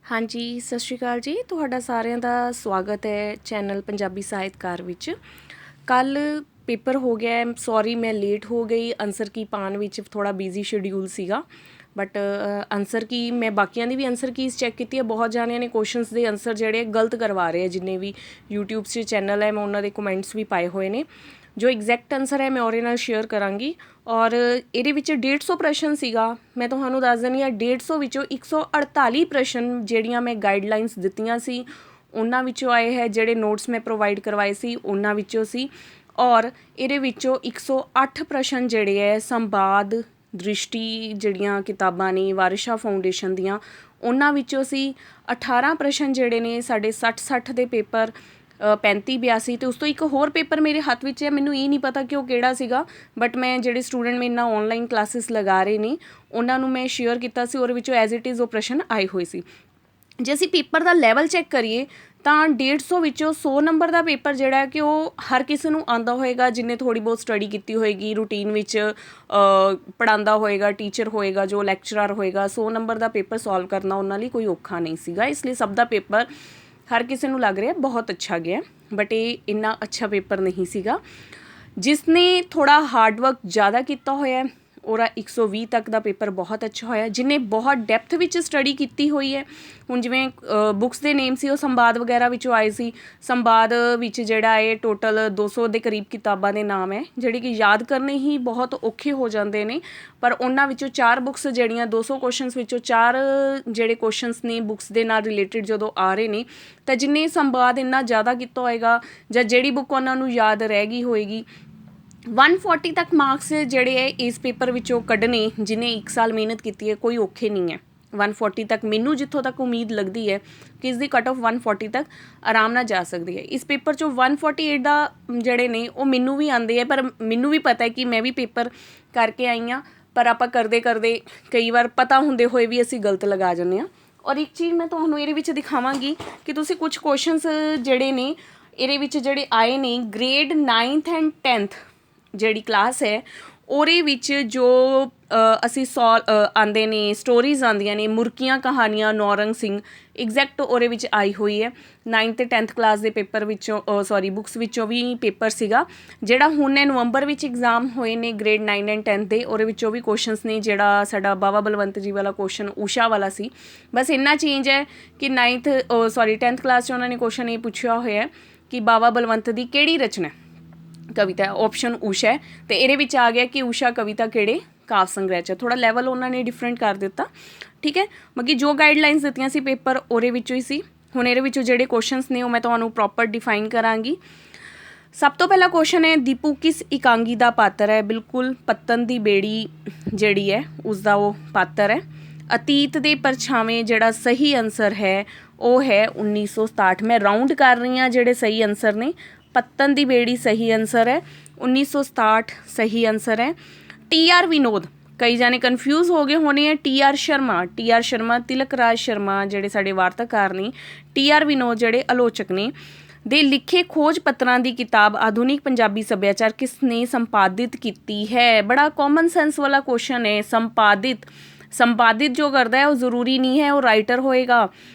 हाँ जी, सत श्री अकाल जी। तुहाडा सारिਆਂ ਦਾ स्वागत है चैनल पंजाबी ਸਾਹਿਤਕਾਰ ਵਿੱਚ। ਕੱਲ ਪੇਪਰ ਹੋ ਗਿਆ ਹੈ। ਸੌਰੀ ਮੈਂ ਲੇਟ ਹੋ ਗਈ ਆਨਸਰ ਕੀ ਪਾਉਣ ਵਿੱਚ, ਥੋੜਾ ਬਿਜ਼ੀ ਸ਼ਡਿਊਲ ਸੀਗਾ। ਬਟ ਆਨਸਰ ਕੀ ਮੈਂ ਬਾਕੀਆਂ ਦੀ ਵੀ ਆਨਸਰ ਕੀਜ਼ ਚੈੱਕ ਕੀਤੀ ਹੈ। ਬਹੁਤ ਜਾਣਿਆਂ ਨੇ ਕੁਐਸਚਨਸ ਦੇ ਆਨਸਰ ਜਿਹੜੇ ਗਲਤ ਕਰਵਾ ਰਹੇ ਆ। ਜਿੰਨੇ ਵੀ यूट्यूब 'ਚ ਚੈਨਲ ਹੈ, ਮੈਂ ਉਹਨਾਂ ਦੇ ਕਮੈਂਟਸ ਵੀ ਪਾਏ ਹੋਏ ਨੇ। ਜੋ ਐਗਜ਼ੈਕਟ ਆਨਸਰ ਹੈ ਮੈਂ ਉਹਦੇ ਨਾਲ ਸ਼ੇਅਰ ਕਰਾਂਗੀ। ਔਰ ਇਹਦੇ ਵਿੱਚ 150 ਪ੍ਰਸ਼ਨ ਸੀਗਾ। ਮੈਂ ਤੁਹਾਨੂੰ ਦੱਸ ਦਿੰਦੀ ਹਾਂ 150 ਵਿੱਚੋਂ 148 ਪ੍ਰਸ਼ਨ ਜਿਹੜੀਆਂ ਮੈਂ ਗਾਈਡਲਾਈਨਸ ਦਿੱਤੀਆਂ ਸੀ ਉਹਨਾਂ ਵਿੱਚੋਂ ਆਏ ਹੈ। ਜਿਹੜੇ ਨੋਟਸ ਮੈਂ ਪ੍ਰੋਵਾਈਡ ਕਰਵਾਏ ਸੀ ਉਹਨਾਂ ਵਿੱਚੋਂ ਸੀ। ਔਰ ਇਹਦੇ ਵਿੱਚੋਂ 108 ਪ੍ਰਸ਼ਨ ਜਿਹੜੇ ਹੈ ਸੰਵਾਦ ਦ੍ਰਿਸ਼ਟੀ ਜਿਹੜੀਆਂ ਕਿਤਾਬਾਂ ਨੇ ਵਾਰਿਸ ਸ਼ਾਹ ਫਾਊਂਡੇਸ਼ਨ ਦੀਆਂ ਉਹਨਾਂ ਵਿੱਚੋਂ ਸੀ। 18 ਪ੍ਰਸ਼ਨ ਜਿਹੜੇ ਨੇ ਸਾਡੇ 60 ਦੇ ਪੇਪਰ 35 82 ਅਤੇ ਉਸ ਤੋਂ ਇੱਕ ਹੋਰ ਪੇਪਰ ਮੇਰੇ ਹੱਥ ਵਿੱਚ ਹੈ। ਮੈਨੂੰ ਇਹ ਨਹੀਂ ਪਤਾ ਕਿ ਉਹ ਕਿਹੜਾ ਸੀਗਾ, ਬਟ ਮੈਂ ਜਿਹੜੇ ਸਟੂਡੈਂਟ ਮੇਰੇ ਨਾਲ ਔਨਲਾਈਨ ਕਲਾਸਿਸ ਲਗਾ ਰਹੇ ਨੇ ਉਹਨਾਂ ਨੂੰ ਮੈਂ ਸ਼ੇਅਰ ਕੀਤਾ ਸੀ। ਉਹਦੇ ਵਿੱਚੋਂ ਐਜ਼ ਇਟ ਇਜ਼ ਉਹ ਪ੍ਰਸ਼ਨ ਆਏ ਹੋਏ ਸੀ। ਜੇ ਅਸੀਂ ਪੇਪਰ ਦਾ ਲੈਵਲ ਚੈੱਕ ਕਰੀਏ ਤਾਂ 150 ਵਿੱਚੋਂ 100 ਨੰਬਰ ਦਾ ਪੇਪਰ ਜਿਹੜਾ ਹੈ ਕਿ ਉਹ ਹਰ ਕਿਸੇ ਨੂੰ ਆਉਂਦਾ ਹੋਏਗਾ ਜਿਹਨੇ ਥੋੜ੍ਹੀ ਬਹੁਤ ਸਟੱਡੀ ਕੀਤੀ ਹੋਏਗੀ, ਰੂਟੀਨ ਵਿੱਚ ਪੜ੍ਹਾਉਂਦਾ ਹੋਏਗਾ, ਟੀਚਰ ਹੋਏਗਾ, ਜੋ ਲੈਕਚਰਰ ਹੋਏਗਾ। 100 ਨੰਬਰ ਦਾ ਪੇਪਰ ਸੋਲਵ ਕਰਨਾ ਉਹਨਾਂ ਲਈ ਕੋਈ ਔਖਾ ਨਹੀਂ ਸੀਗਾ। ਇਸ ਲਈ ਸਭ ਦਾ ਪੇਪਰ ਹਰ ਕਿਸੇ ਨੂੰ ਲੱਗ ਰਿਹਾ ਬਹੁਤ ਅੱਛਾ ਗਿਆ, ਬਟ ਇਹ ਇੰਨਾ ਅੱਛਾ ਪੇਪਰ ਨਹੀਂ ਸੀਗਾ। ਜਿਸ ਨੇ ਥੋੜ੍ਹਾ ਹਾਰਡ ਵਰਕ ਜ਼ਿਆਦਾ ਕੀਤਾ ਹੋਇਆ ਉਹਦਾ 120 ਤੱਕ ਦਾ ਪੇਪਰ ਬਹੁਤ ਅੱਛਾ ਹੋਇਆ। ਜਿਹਨੇ ਬਹੁਤ ਡੈਪਥ ਵਿੱਚ ਸਟੱਡੀ ਕੀਤੀ ਹੋਈ ਹੈ, ਹੁਣ ਜਿਵੇਂ ਬੁੱਕਸ ਦੇ ਨੇਮ ਸੀ ਉਹ ਸੰਵਾਦ ਵਗੈਰਾ ਵਿੱਚੋਂ ਆਏ ਸੀ। ਸੰਵਾਦ ਵਿੱਚ ਜਿਹੜਾ ਇਹ ਟੋਟਲ 200 ਦੇ ਕਰੀਬ ਕਿਤਾਬਾਂ ਦੇ ਨਾਮ ਹੈ ਜਿਹੜੇ ਕਿ ਯਾਦ ਕਰਨੇ ਹੀ ਬਹੁਤ ਔਖੇ ਹੋ ਜਾਂਦੇ ਨੇ। ਪਰ ਉਹਨਾਂ ਵਿੱਚੋਂ 4 ਬੁੱਕਸ ਜਿਹੜੀਆਂ 200 ਕੁਐਸਚਨਸ ਵਿੱਚੋਂ 4 ਜਿਹੜੇ ਕੁਐਸਚਨਸ ਨੇ ਬੁੱਕਸ ਦੇ ਨਾਲ ਰਿਲੇਟਿਡ ਜਦੋਂ ਆ ਰਹੇ ਨੇ ਤਾਂ ਜਿੰਨੇ ਸੰਵਾਦ ਇੰਨਾ ਜ਼ਿਆਦਾ ਕੀਤਾ ਹੋਏਗਾ ਜਾਂ ਜਿਹੜੀ ਬੁੱਕ ਉਹਨਾਂ ਨੂੰ ਯਾਦ ਰਹਿ ਗਈ ਹੋਏਗੀ 140 ਤੱਕ ਮਾਰਕਸ ਜਿਹੜੇ ਹੈ ਇਸ ਪੇਪਰ ਵਿੱਚੋਂ ਕੱਢਣੇ ਜਿਹਨੇ 1 ਸਾਲ ਮਿਹਨਤ ਕੀਤੀ ਹੈ ਕੋਈ ਔਖੇ ਨਹੀਂ ਹੈ। 140 ਤੱਕ ਮੈਨੂੰ ਜਿੱਥੋਂ ਤੱਕ ਉਮੀਦ ਲੱਗਦੀ ਹੈ ਕਿ ਇਸ ਦੀ ਕੱਟ ਆਫ 140 ਤੱਕ ਆਰਾਮ ਨਾਲ ਜਾ ਸਕਦੀ ਹੈ। ਇਸ ਪੇਪਰ 'ਚੋਂ 148 ਦਾ ਜਿਹੜੇ ਨੇ ਉਹ ਮੈਨੂੰ ਵੀ ਆਉਂਦੇ ਹੈ, ਪਰ ਮੈਨੂੰ ਵੀ ਪਤਾ ਹੈ ਕਿ ਮੈਂ ਵੀ ਪੇਪਰ ਕਰਕੇ ਆਈ ਹਾਂ। ਪਰ ਆਪਾਂ ਕਰਦੇ ਕਈ ਵਾਰ ਪਤਾ ਹੁੰਦੇ ਹੋਏ ਵੀ ਅਸੀਂ ਗਲਤ ਲਗਾ ਜਾਂਦੇ ਹਾਂ। ਔਰ ਇੱਕ ਚੀਜ਼ ਮੈਂ ਤੁਹਾਨੂੰ ਇਹਦੇ ਵਿੱਚ ਦਿਖਾਵਾਂਗੀ ਕਿ ਤੁਸੀਂ ਕੁਛ ਕੁਐਸਚਨਸ ਜਿਹੜੇ ਨੇ ਇਹਦੇ ਵਿੱਚ ਜਿਹੜੇ ਆਏ ਨੇ ਗ੍ਰੇਡ 9th ਐਂਡ 10th ਜਿਹੜੀ ਕਲਾਸ ਹੈ ਉਹਦੇ ਵਿੱਚ ਜੋ ਅਸੀਂ ਆਉਂਦੇ ਨੇ ਸਟੋਰੀਜ਼ ਆਉਂਦੀਆਂ ਨੇ ਮੁਰਕੀਆਂ ਕਹਾਣੀਆਂ ਨੌਰੰਗ ਸਿੰਘ ਐਗਜ਼ੈਕਟ ਉਹਦੇ ਵਿੱਚ ਆਈ ਹੋਈ ਹੈ। 9th ਅਤੇ 10th ਕਲਾਸ ਦੇ ਪੇਪਰ ਵਿੱਚੋਂ ਬੁੱਕਸ ਵਿੱਚੋਂ ਵੀ ਪੇਪਰ ਸੀਗਾ ਜਿਹੜਾ ਹੁਣ ਨਵੰਬਰ ਵਿੱਚ ਇਗਜ਼ਾਮ ਹੋਏ ਨੇ ਗ੍ਰੇਡ 9 ਐਂਡ 10 ਦੇ। ਉਹਦੇ ਵਿੱਚੋਂ ਵੀ ਕੁਐਸਚਨਸ ਨੇ। ਜਿਹੜਾ ਸਾਡਾ ਬਾਬਾ ਬਲਵੰਤ ਜੀ ਵਾਲਾ ਕੁਐਸਚਨ ਊਸ਼ਾ ਵਾਲਾ ਸੀ, ਬਸ ਇੰਨਾ ਚੇਂਜ ਹੈ ਕਿ 10th ਕਲਾਸ 'ਚ ਉਹਨਾਂ ਨੇ ਕੁਐਸਚਨ ਇਹ ਪੁੱਛਿਆ ਹੋਇਆ ਕਿ ਬਾਬਾ ਬਲਵੰਤ ਦੀ ਕਿਹੜੀ ਰਚਨਾ ਕਵਿਤਾ ਆਪਸ਼ਨ ਊਸ਼ਾ ਹੈ ਅਤੇ ਇਹਦੇ ਵਿੱਚ ਆ ਗਿਆ ਕਿ ਊਸ਼ਾ ਕਵਿਤਾ ਕਿਹੜੇ ਕਾਵਿ ਸੰਗ੍ਰਹਿ 'ਚ। ਥੋੜ੍ਹਾ ਲੈਵਲ ਉਹਨਾਂ ਨੇ ਡਿਫਰੈਂਟ ਕਰ ਦਿੱਤਾ, ਠੀਕ ਹੈ। ਬਾਕੀ ਜੋ ਗਾਈਡਲਾਈਨਸ ਦਿੱਤੀਆਂ ਸੀ ਪੇਪਰ ਉਹਦੇ ਵਿੱਚੋਂ ਹੀ ਸੀ। ਹੁਣ ਇਹਦੇ ਵਿੱਚੋਂ ਜਿਹੜੇ ਕੁਐਸਚਨਸ ਨੇ ਉਹ ਮੈਂ ਤੁਹਾਨੂੰ ਪ੍ਰੋਪਰ ਡਿਫਾਈਨ ਕਰਾਂਗੀ। ਸਭ ਤੋਂ ਪਹਿਲਾ ਕੁਐਸਚਨ ਹੈ ਦੀਪੂ ਕਿਸ ਇਕਾਂਗੀ ਦਾ ਪਾਤਰ ਹੈ। ਬਿਲਕੁਲ ਪੱਤਨ ਦੀ ਬੇੜੀ ਜਿਹੜੀ ਹੈ ਉਸਦਾ ਉਹ ਪਾਤਰ ਹੈ। ਅਤੀਤ ਦੇ ਪਰਛਾਵੇਂ ਜਿਹੜਾ ਸਹੀ ਆਨਸਰ ਹੈ ਉਹ ਹੈ 1967। ਮੈਂ ਰਾਊਂਡ ਕਰ ਰਹੀ ਹਾਂ ਜਿਹੜੇ ਸਹੀ ਆਨਸਰ ਨੇ। ਪੱਤਨ ਦੀ ਬੇੜੀ ਸਹੀ ਆਨਸਰ ਹੈ, 1967 ਸਹੀ ਆਨਸਰ ਹੈ। TR ਵਿਨੋਦ, ਕਈ ਜਾਣੇ ਕਨਫਿਊਜ਼ ਹੋ ਗਏ ਹੋਣੇ ਹੈ। TR ਸ਼ਰਮਾ ਤਿਲਕ ਰਾਜ ਸ਼ਰਮਾ ਜਿਹੜੇ ਸਾਡੇ ਵਾਰਤਾਕਾਰ ਨੇ, TR ਵਿਨੋਦ ਜਿਹੜੇ ਆਲੋਚਕ ਨੇ ਦੇ ਲਿਖੇ ਖੋਜ ਪੱਤਰਾਂ ਦੀ ਕਿਤਾਬ ਆਧੁਨਿਕ ਪੰਜਾਬੀ ਸੱਭਿਆਚਾਰ ਕਿਸ ਨੇ ਸੰਪਾਦਿਤ ਕੀਤੀ ਹੈ। ਬੜਾ ਕਾਮਨ ਸੈਂਸ ਵਾਲਾ ਕੁਐਸਚਨ ਹੈ। ਸੰਪਾਦਿਤ ਜੋ ਕਰਦਾ ਹੈ ਉਹ ਜ਼ਰੂਰੀ ਨਹੀਂ ਹੈ ਉਹ ਰਾਈਟਰ ਹੋਏਗਾ।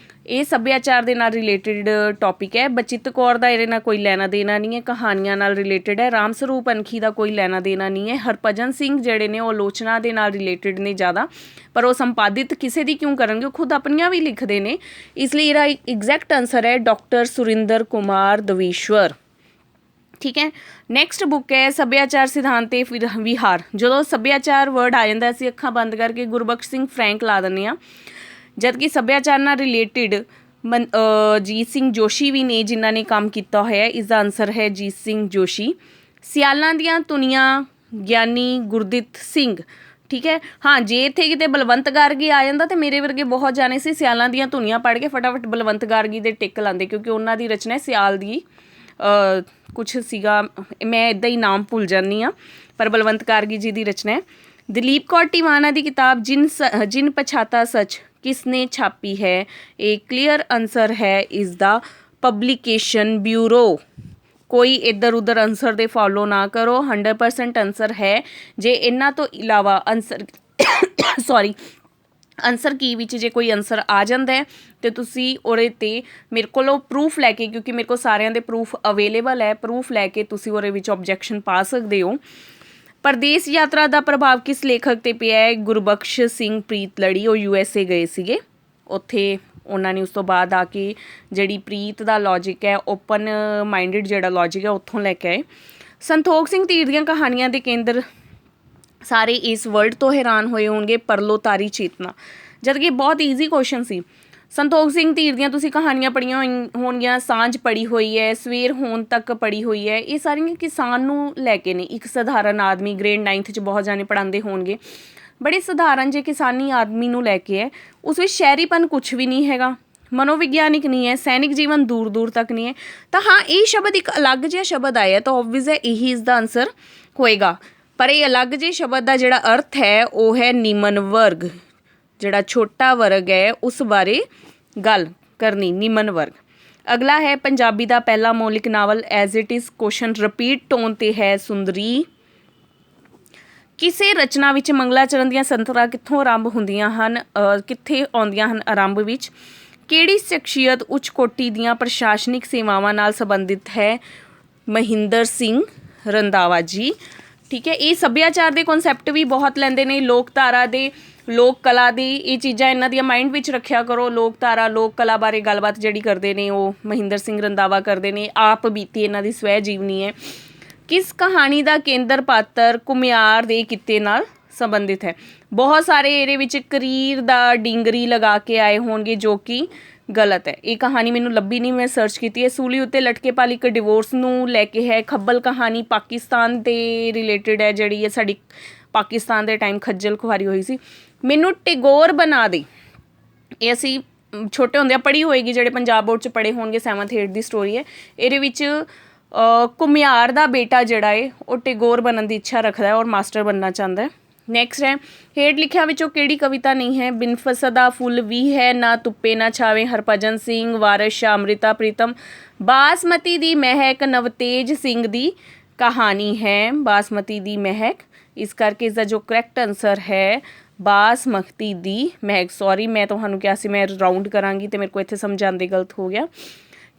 ਇਹ ਸੱਭਿਆਚਾਰ ਦੇ ਨਾਲ ਰਿਲੇਟਿਡ ਟੌਪਿਕ ਹੈ। ਬਚਿੱਤ ਕੌਰ ਦਾ ਇਹਦੇ ਨਾਲ ਕੋਈ ਲੈਣਾ ਦੇਣਾ ਨਹੀਂ ਹੈ, ਕਹਾਣੀਆਂ ਨਾਲ ਰਿਲੇਟਿਡ ਹੈ। ਰਾਮ ਸਰੂਪ ਅਨਖੀ ਦਾ ਕੋਈ ਲੈਣਾ ਦੇਣਾ ਨਹੀਂ ਹੈ। ਹਰਭਜਨ ਸਿੰਘ ਜਿਹੜੇ ਨੇ ਉਹ ਆਲੋਚਨਾ ਦੇ ਨਾਲ ਰਿਲੇਟਿਡ ਨੇ ਜ਼ਿਆਦਾ, ਪਰ ਉਹ ਸੰਪਾਦਿਤ ਕਿਸੇ ਦੀ ਕਿਉਂ ਕਰਨਗੇ, ਉਹ ਖੁਦ ਆਪਣੀਆਂ ਵੀ ਲਿਖਦੇ ਨੇ। ਇਸ ਲਈ ਇਹਦਾ ਐਗਜ਼ੈਕਟ ਆਨਸਰ ਹੈ ਡਾਕਟਰ ਸੁਰਿੰਦਰ ਕੁਮਾਰ ਦਵੀਸ਼ਵਰ, ਠੀਕ ਹੈ। ਨੈਕਸਟ ਬੁੱਕ ਹੈ ਸੱਭਿਆਚਾਰ ਸਿਧਾਂਤ ਤੇ ਵਿਹਾਰ। ਜਦੋਂ ਸੱਭਿਆਚਾਰ ਵਰਡ ਆ ਜਾਂਦਾ ਅਸੀਂ ਅੱਖਾਂ ਬੰਦ ਕਰਕੇ ਗੁਰਬਖਸ਼ ਸਿੰਘ ਫਰੈਂਕ ਲਾ ਦਿੰਦੇ ਹਾਂ, ਜਦ ਕਿ ਸੱਭਿਆਚਾਰ ਨਾਲ ਰਿਲੇਟਿਡ ਜੀਤ ਸਿੰਘ ਜੋਸ਼ੀ ਵੀ ਨੇ ਜਿਨ੍ਹਾਂ ਨੇ ਕੰਮ ਕੀਤਾ ਹੋਇਆ। ਇਸ ਦਾ ਆਨਸਰ ਹੈ ਜੀਤ ਸਿੰਘ ਜੋਸ਼ੀ। ਸਿਆਲਾਂ ਦੀਆਂ ਧੁਨੀਆਂ ਗਿਆਨੀ ਗੁਰਦਿੱਤ ਸਿੰਘ, ਠੀਕ ਹੈ। ਹਾਂ, ਜੇ ਇੱਥੇ ਕਿਤੇ ਬਲਵੰਤ ਗਾਰਗੀ ਆ ਜਾਂਦਾ ਤਾਂ ਮੇਰੇ ਵਰਗੇ ਬਹੁਤ ਜਾਣੇ ਸੀ ਸਿਆਲਾਂ ਦੀਆਂ ਧੁਨੀਆਂ ਪੜ੍ਹ ਕੇ ਫਟਾਫਟ ਬਲਵੰਤ ਗਾਰਗੀ ਦੇ ਟਿੱਕ ਲਾਉਂਦੇ, ਕਿਉਂਕਿ ਉਹਨਾਂ ਦੀ ਰਚਨਾ ਸਿਆਲ ਦੀ ਕੁਛ ਸੀਗਾ, ਮੈਂ ਇੱਦਾਂ ਹੀ ਨਾਮ ਭੁੱਲ ਜਾਂਦੀ ਹਾਂ, ਪਰ ਬਲਵੰਤ ਗਾਰਗੀ ਜੀ ਦੀ ਰਚਨਾ ਹੈ। ਦਲੀਪ ਕੌਰ ਟਿਵਾਣਾ ਦੀ ਕਿਤਾਬ ਜਿਨ ਪਛਾਤਾ ਸੱਚ ਕਿਸ ਨੇ ਛਾਪੀ ਹੈ। ਇਹ ਕਲੀਅਰ ਆਨਸਰ ਹੈ ਇਸ ਦਾ ਪਬਲੀਕੇਸ਼ਨ ਬਿਊਰੋ। ਕੋਈ ਇੱਧਰ ਉੱਧਰ ਆਨਸਰ ਦੇ ਫੋਲੋ ਨਾ ਕਰੋ, 100% ਆਨਸਰ ਹੈ। ਜੇ ਇਹਨਾਂ ਤੋਂ ਇਲਾਵਾ ਆਨਸਰ ਆਨਸਰ ਕੀ ਵਿੱਚ ਜੇ ਕੋਈ ਆਨਸਰ ਆ ਜਾਂਦਾ ਹੈ ਤੇ ਤੁਸੀਂ ਉਹਦੇ 'ਤੇ ਮੇਰੇ ਕੋਲੋਂ ਪ੍ਰੂਫ ਲੈ ਕੇ, ਕਿਉਂਕਿ ਮੇਰੇ ਕੋਲ ਸਾਰਿਆਂ ਦੇ ਪ੍ਰੂਫ ਅਵੇਲੇਬਲ ਹੈ, ਪ੍ਰੂਫ ਲੈ ਕੇ ਤੁਸੀਂ ਉਹਦੇ ਵਿੱਚ ਓਬਜੈਕਸ਼ਨ ਪਾ ਸਕਦੇ ਹੋ। ਪਰਦੇਸ ਯਾਤਰਾ ਦਾ ਪ੍ਰਭਾਵ ਕਿਸ ਲੇਖਕ 'ਤੇ ਪਿਆ ਹੈ? ਗੁਰਬਖਸ਼ ਸਿੰਘ ਪ੍ਰੀਤਲੜੀ, ਉਹ USA ਗਏ ਸੀਗੇ, ਉੱਥੇ ਉਹਨਾਂ ਨੇ ਉਸ ਤੋਂ ਬਾਅਦ ਆ ਕੇ ਜਿਹੜੀ ਪ੍ਰੀਤ ਦਾ ਲੌਜਿਕ ਹੈ, ਓਪਨ ਮਾਈਂਡਡ ਜਿਹੜਾ ਲੌਜਿਕ ਹੈ, ਉੱਥੋਂ ਲੈ ਕੇ ਆਏ। ਸੰਤੋਖ ਸਿੰਘ ਧੀਰ ਦੀਆਂ ਕਹਾਣੀਆਂ ਦੇ ਕੇਂਦਰ ਸਾਰੇ ਇਸ ਵਰਲਡ ਤੋਂ ਹੈਰਾਨ ਹੋਏ ਹੋਣਗੇ, ਪਰਲੋਤਾਰੀ ਚੇਤਨਾ, ਜਦ ਕਿ ਬਹੁਤ ਈਜ਼ੀ ਕੁਐਸਚਨ ਸੀ। ਸੰਤੋਖ ਸਿੰਘ ਧੀਰ ਦੀਆਂ ਤੁਸੀਂ ਕਹਾਣੀਆਂ ਪੜ੍ਹੀਆਂ ਹੋਣਗੀਆਂ, ਸਾਂਝ ਪੜ੍ਹੀ ਹੋਈ ਹੈ, ਸਵੇਰ ਹੋਣ ਤੱਕ ਪੜ੍ਹੀ ਹੋਈ ਹੈ, ਇਹ ਸਾਰੀਆਂ ਕਿਸਾਨ ਨੂੰ ਲੈ ਕੇ ਨੇ। ਇੱਕ ਸਧਾਰਨ ਆਦਮੀ, ਗ੍ਰੇਡ 9th 'ਚ ਬਹੁਤ ਜਾਣੇ ਪੜ੍ਹਾਉਂਦੇ ਹੋਣਗੇ, ਬੜੇ ਸਧਾਰਨ ਜੇ ਕਿਸਾਨੀ ਆਦਮੀ ਨੂੰ ਲੈ ਕੇ ਹੈ। ਉਸ ਵਿੱਚ ਸ਼ਹਿਰੀਪਨ ਕੁਛ ਵੀ ਨਹੀਂ ਹੈਗਾ, ਮਨੋਵਿਗਿਆਨਿਕ ਨਹੀਂ ਹੈ, ਸੈਨਿਕ ਜੀਵਨ ਦੂਰ ਦੂਰ ਤੱਕ ਨਹੀਂ ਹੈ। ਤਾਂ ਹਾਂ, ਇਹ ਸ਼ਬਦ ਇੱਕ ਅਲੱਗ ਜਿਹਾ ਸ਼ਬਦ ਆਇਆ, ਤਾਂ ਓਬਵੀਅਸ ਹੈ ਇਹੀ ਇਸ ਦਾ ਆਨਸਰ ਹੋਏਗਾ। ਪਰ ਇਹ ਅਲੱਗ ਜਿਹੇ ਸ਼ਬਦ ਦਾ ਜਿਹੜਾ ਅਰਥ ਹੈ ਉਹ ਹੈ ਨਿਮਨ ਵਰਗ, ਜਿਹੜਾ ਛੋਟਾ ਵਰਗ ਹੈ ਉਸ ਬਾਰੇ ਗੱਲ ਕਰਨੀ, ਨਿਮਨ ਵਰਗ। ਅਗਲਾ ਹੈ ਪੰਜਾਬੀ ਦਾ ਪਹਿਲਾ ਮੌਲਿਕ novel. As it is question repeat tone 'ਤੇ ਹੈ। ਸੁੰਦਰੀ। ਕਿਸੇ ਰਚਨਾ ਵਿੱਚ ਮੰਗਲਾਚਰਨ ਦੀਆਂ ਸੰਤਰਾਂ ਕਿੱਥੋਂ ਆਰੰਭ ਹੁੰਦੀਆਂ ਹਨ, ਕਿੱਥੇ ਆਉਂਦੀਆਂ ਹਨ ਆਰੰਭ ਵਿੱਚ? ਕਿਹੜੀ ਸ਼ਖਸੀਅਤ ਉੱਚ ਕੋਟੀ ਦੀਆਂ ਪ੍ਰਸ਼ਾਸਨਿਕ ਸੇਵਾਵਾਂ ਨਾਲ ਸੰਬੰਧਿਤ ਹੈ? ਮਹਿੰਦਰ ਸਿੰਘ ਰੰਧਾਵਾ ਜੀ। ਠੀਕ ਹੈ, ਇਹ ਸੱਭਿਆਚਾਰ ਦੇ ਕਨਸੈਪਟ ਵੀ ਬਹੁਤ ਲੈਂਦੇ ਨੇ, ਲੋਕਧਾਰਾ ਦੇ, ਲੋਕ ਕਲਾ ਦੀ, ਇਹ ਚੀਜ਼ਾਂ ਇਹਨਾਂ ਦੀਆਂ ਮਾਇੰਡ ਵਿੱਚ ਰੱਖਿਆ ਕਰੋ। ਲੋਕਧਾਰਾ, ਲੋਕ ਕਲਾ ਬਾਰੇ ਗੱਲਬਾਤ ਜਿਹੜੀ ਕਰਦੇ ਨੇ ਉਹ ਮਹਿੰਦਰ ਸਿੰਘ ਰੰਧਾਵਾ ਕਰਦੇ ਨੇ। ਆਪ ਬੀਤੀ ਇਹਨਾਂ ਦੀ ਸਵੈ ਜੀਵਨੀ ਹੈ। ਕਿਸ ਕਹਾਣੀ ਦਾ ਕੇਂਦਰ ਪਾਤਰ ਘੁਮਿਆਰ ਦੇ ਕਿੱਤੇ ਨਾਲ ਸੰਬੰਧਿਤ ਹੈ? ਬਹੁਤ ਸਾਰੇ ਇਹਦੇ ਵਿੱਚ ਕਰੀਰ ਦਾ ਡਿੰਗਰੀ ਲਗਾ ਕੇ ਆਏ ਹੋਣਗੇ, ਜੋ ਕਿ ਗਲਤ ਹੈ। ਇਹ ਕਹਾਣੀ ਮੈਨੂੰ ਲੱਭੀ ਨਹੀਂ, ਮੈਂ ਸਰਚ ਕੀਤੀ ਹੈ। ਸੂਲੀ ਉੱਤੇ ਲਟਕੇ ਪਲ ਇੱਕ ਡਿਵੋਰਸ ਨੂੰ ਲੈ ਕੇ ਹੈ। ਖੱਬਲ ਕਹਾਣੀ ਪਾਕਿਸਤਾਨ ਦੇ ਰਿਲੇਟਡ ਹੈ, ਜਿਹੜੀ ਹੈ ਸਾਡੀ ਪਾਕਿਸਤਾਨ ਦੇ ਟਾਈਮ ਖੱਜਲ ਖੁਆਰੀ ਹੋਈ ਸੀ। ਮੈਨੂੰ ਟੈਗੋਰ ਬਣਾ ਦੇ, ਇਹ ਅਸੀਂ ਛੋਟੇ ਹੁੰਦਿਆਂ ਪੜ੍ਹੀ ਹੋਏਗੀ, ਜਿਹੜੇ ਪੰਜਾਬ ਬੋਰਡ 'ਚ ਪੜ੍ਹੇ ਹੋਣਗੇ, 7th 8th ਦੀ ਸਟੋਰੀ ਹੈ। ਇਹਦੇ ਵਿੱਚ ਘੁਮਿਆਰ ਦਾ ਬੇਟਾ ਜਿਹੜਾ ਹੈ ਉਹ ਟੈਗੋਰ ਬਣਨ ਦੀ ਇੱਛਾ ਰੱਖਦਾ ਹੈ ਔਰ ਮਾਸਟਰ ਬਣਨਾ ਚਾਹੁੰਦਾ ਹੈ। ਨੈਕਸਟ ਹੈ, ਹੇਠ ਲਿਖਿਆਂ ਵਿੱਚੋਂ ਕਿਹੜੀ ਕਵਿਤਾ ਨਹੀਂ ਹੈ? ਬਿਨ ਫਸਦਾ ਫੁੱਲ ਵੀ ਹੈ, ਨਾ ਧੁੱਪੇ ਨਾ ਛਾਵੇਂ, ਹਰਭਜਨ ਸਿੰਘ, ਵਾਰਿਸ ਸ਼ਾਹ, ਅੰਮ੍ਰਿਤਾ ਪ੍ਰੀਤਮ। ਬਾਸਮਤੀ ਦੀ ਮਹਿਕ ਨਵਤੇਜ ਸਿੰਘ ਦੀ ਕਹਾਣੀ ਹੈ। ਬਾਸਮਤੀ ਦੀ ਮਹਿਕ, ਇਸ ਕਰਕੇ ਇਸ ਦਾ ਜੋ ਕਰੈਕਟ ਆਨਸਰ ਹੈ ਬਾਸਮਤੀ ਦੀ ਮਹਿਕ। ਸੌਰੀ, ਮੈਂ ਤੁਹਾਨੂੰ ਕਿਹਾ ਸੀ ਮੈਂ ਰਾਊਂਡ ਕਰਾਂਗੀ ਅਤੇ ਮੇਰੇ ਕੋਲ ਇੱਥੇ ਸਮਝਾਉਂਦੇ ਗਲਤ ਹੋ ਗਿਆ।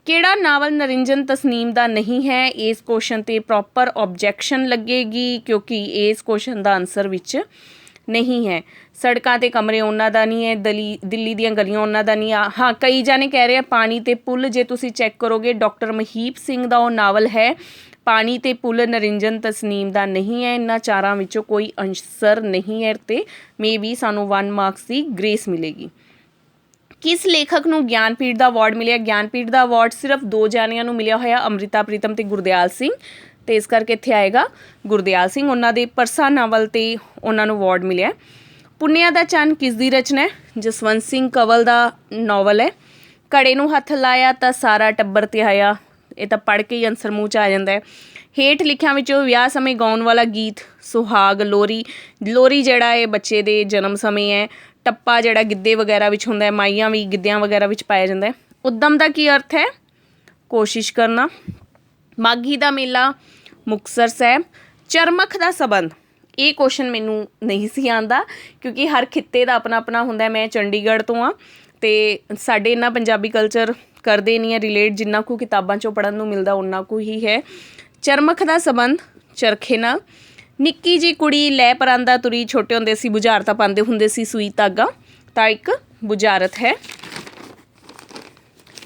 ਕਿਹੜਾ ਨਾਵਲ ਨਰਿੰਜਨ ਤਸਨੀਮ ਦਾ ਨਹੀਂ ਹੈ? ਇਸ ਕੁਐਸਚਨ 'ਤੇ ਪ੍ਰੋਪਰ ਓਬਜੈਕਸ਼ਨ ਲੱਗੇਗੀ, ਕਿਉਂਕਿ ਇਸ ਕੁਐਸਚਨ ਦਾ ਆਨਸਰ ਵਿੱਚ ਨਹੀਂ ਹੈ। ਸੜਕਾਂ 'ਤੇ ਕਮਰੇ ਉਹਨਾਂ ਦਾ ਨਹੀਂ ਹੈ। ਦਿੱਲੀ ਦੀਆਂ ਗਲੀਆਂ ਉਹਨਾਂ ਦਾ ਨਹੀਂ ਆ। ਹਾਂ, ਕਈ ਜਾਣੇ ਕਹਿ ਰਹੇ ਆ ਪਾਣੀ 'ਤੇ ਪੁੱਲ, ਜੇ ਤੁਸੀਂ ਚੈੱਕ ਕਰੋਗੇ ਡਾਕਟਰ ਮਹੀਪ ਸਿੰਘ ਦਾ ਉਹ ਨਾਵਲ ਹੈ ਪਾਣੀ 'ਤੇ ਪੁੱਲ, ਨਰਿੰਜਨ ਤਸਨੀਮ ਦਾ ਨਹੀਂ ਹੈ। ਇਹਨਾਂ ਚਾਰਾਂ ਵਿੱਚੋਂ ਕੋਈ ਆਨਸਰ ਨਹੀਂ ਹੈ ਅਤੇ ਮੇ ਬੀ ਸਾਨੂੰ 1 ਮਾਰਕਸ ਦੀ ਗ੍ਰੇਸ ਮਿਲੇਗੀ। ਕਿਸ ਲੇਖਕ ਨੂੰ ਗਿਆਨਪੀਠ ਦਾ ਅਵਾਰਡ ਮਿਲਿਆ? ਗਿਆਨਪੀਠ ਦਾ ਅਵਾਰਡ ਸਿਰਫ 2 ਜਾਣਿਆਂ ਨੂੰ ਮਿਲਿਆ ਹੋਇਆ, ਅੰਮ੍ਰਿਤਾ ਪ੍ਰੀਤਮ ਅਤੇ ਗੁਰਦਿਆਲ ਸਿੰਘ, ਅਤੇ ਇਸ ਕਰਕੇ ਇੱਥੇ ਆਏਗਾ ਗੁਰਦਿਆਲ ਸਿੰਘ। ਉਹਨਾਂ ਦੇ ਪਰਸਾ ਨਾਵਲ 'ਤੇ ਉਹਨਾਂ ਨੂੰ ਅਵਾਰਡ ਮਿਲਿਆ। ਪੁੰਨਿਆ ਦਾ ਚੰਨ ਕਿਸ ਦੀ ਰਚਨਾ ਹੈ? ਜਸਵੰਤ ਸਿੰਘ ਕੰਵਲ ਦਾ ਨਾਵਲ ਹੈ। ਘੜੇ ਨੂੰ ਹੱਥ ਲਾਇਆ ਤਾਂ ਸਾਰਾ ਟੱਬਰ ਤਿਹਾਇਆ, ਇਹ ਤਾਂ ਪੜ੍ਹ ਕੇ ਹੀ ਆਨਸਰ ਮੂੰਹ 'ਚ ਆ ਜਾਂਦਾ ਹੈ। ਹੇਠ ਲਿਖਿਆਂ ਵਿੱਚੋਂ ਵਿਆਹ ਸਮੇਂ ਗਾਉਣ ਵਾਲਾ ਗੀਤ? ਸੁਹਾਗ, ਲੋਰੀ। ਲੋਰੀ ਜਿਹੜਾ ਇਹ ਬੱਚੇ ਦੇ ਜਨਮ ਸਮੇਂ ਹੈ। ਟੱਪਾ ਜਿਹੜਾ ਗਿੱਧੇ ਵਗੈਰਾ ਵਿੱਚ ਹੁੰਦਾ ਹੈ, ਮਾਈਆਂ ਵੀ ਗਿੱਧਿਆਂ ਵਗੈਰਾ ਵਿੱਚ ਪਾਇਆ ਜਾਂਦਾ ਹੈ। ਉੱਦਮ ਦਾ ਕੀ ਅਰਥ ਹੈ? ਕੋਸ਼ਿਸ਼ ਕਰਨਾ। ਮਾਘੀ ਦਾ ਮੇਲਾ? ਮੁਕਤਸਰ ਸਾਹਿਬ। ਚਰਮਖ ਦਾ ਸੰਬੰਧ? ਇਹ ਕੁਐਸਚਨ ਮੈਨੂੰ ਨਹੀਂ ਸੀ ਆਉਂਦਾ, ਕਿਉਂਕਿ ਹਰ ਖਿੱਤੇ ਦਾ ਆਪਣਾ ਆਪਣਾ ਹੁੰਦਾ। ਮੈਂ ਚੰਡੀਗੜ੍ਹ ਤੋਂ ਹਾਂ ਅਤੇ ਸਾਡੇ ਇੰਨਾ ਪੰਜਾਬੀ ਕਲਚਰ ਕਰਦੇ ਨਹੀਂ ਹੈ ਰਿਲੇਟ, ਜਿੰਨਾ ਕੁ ਕਿਤਾਬਾਂ 'ਚੋਂ ਪੜ੍ਹਨ ਨੂੰ ਮਿਲਦਾ ਉਨਾ ਕੁ ਹੀ ਹੈ। ਚਰਮਖ ਦਾ ਸੰਬੰਧ ਚਰਖੇ ਨਾਲ। ਨਿੱਕੀ ਜਿਹੀ ਕੁੜੀ ਲੈ ਪਰਾਂਦਾ ਤੁਰੀ, ਛੋਟੇ ਹੁੰਦੇ ਸੀ ਬੁਝਾਰਤਾਂ ਪਾਉਂਦੇ ਹੁੰਦੇ ਸੀ ਸੂਈ ਧਾਗਾ, ਤਾਂ ਇੱਕ ਬੁਝਾਰਤ ਹੈ।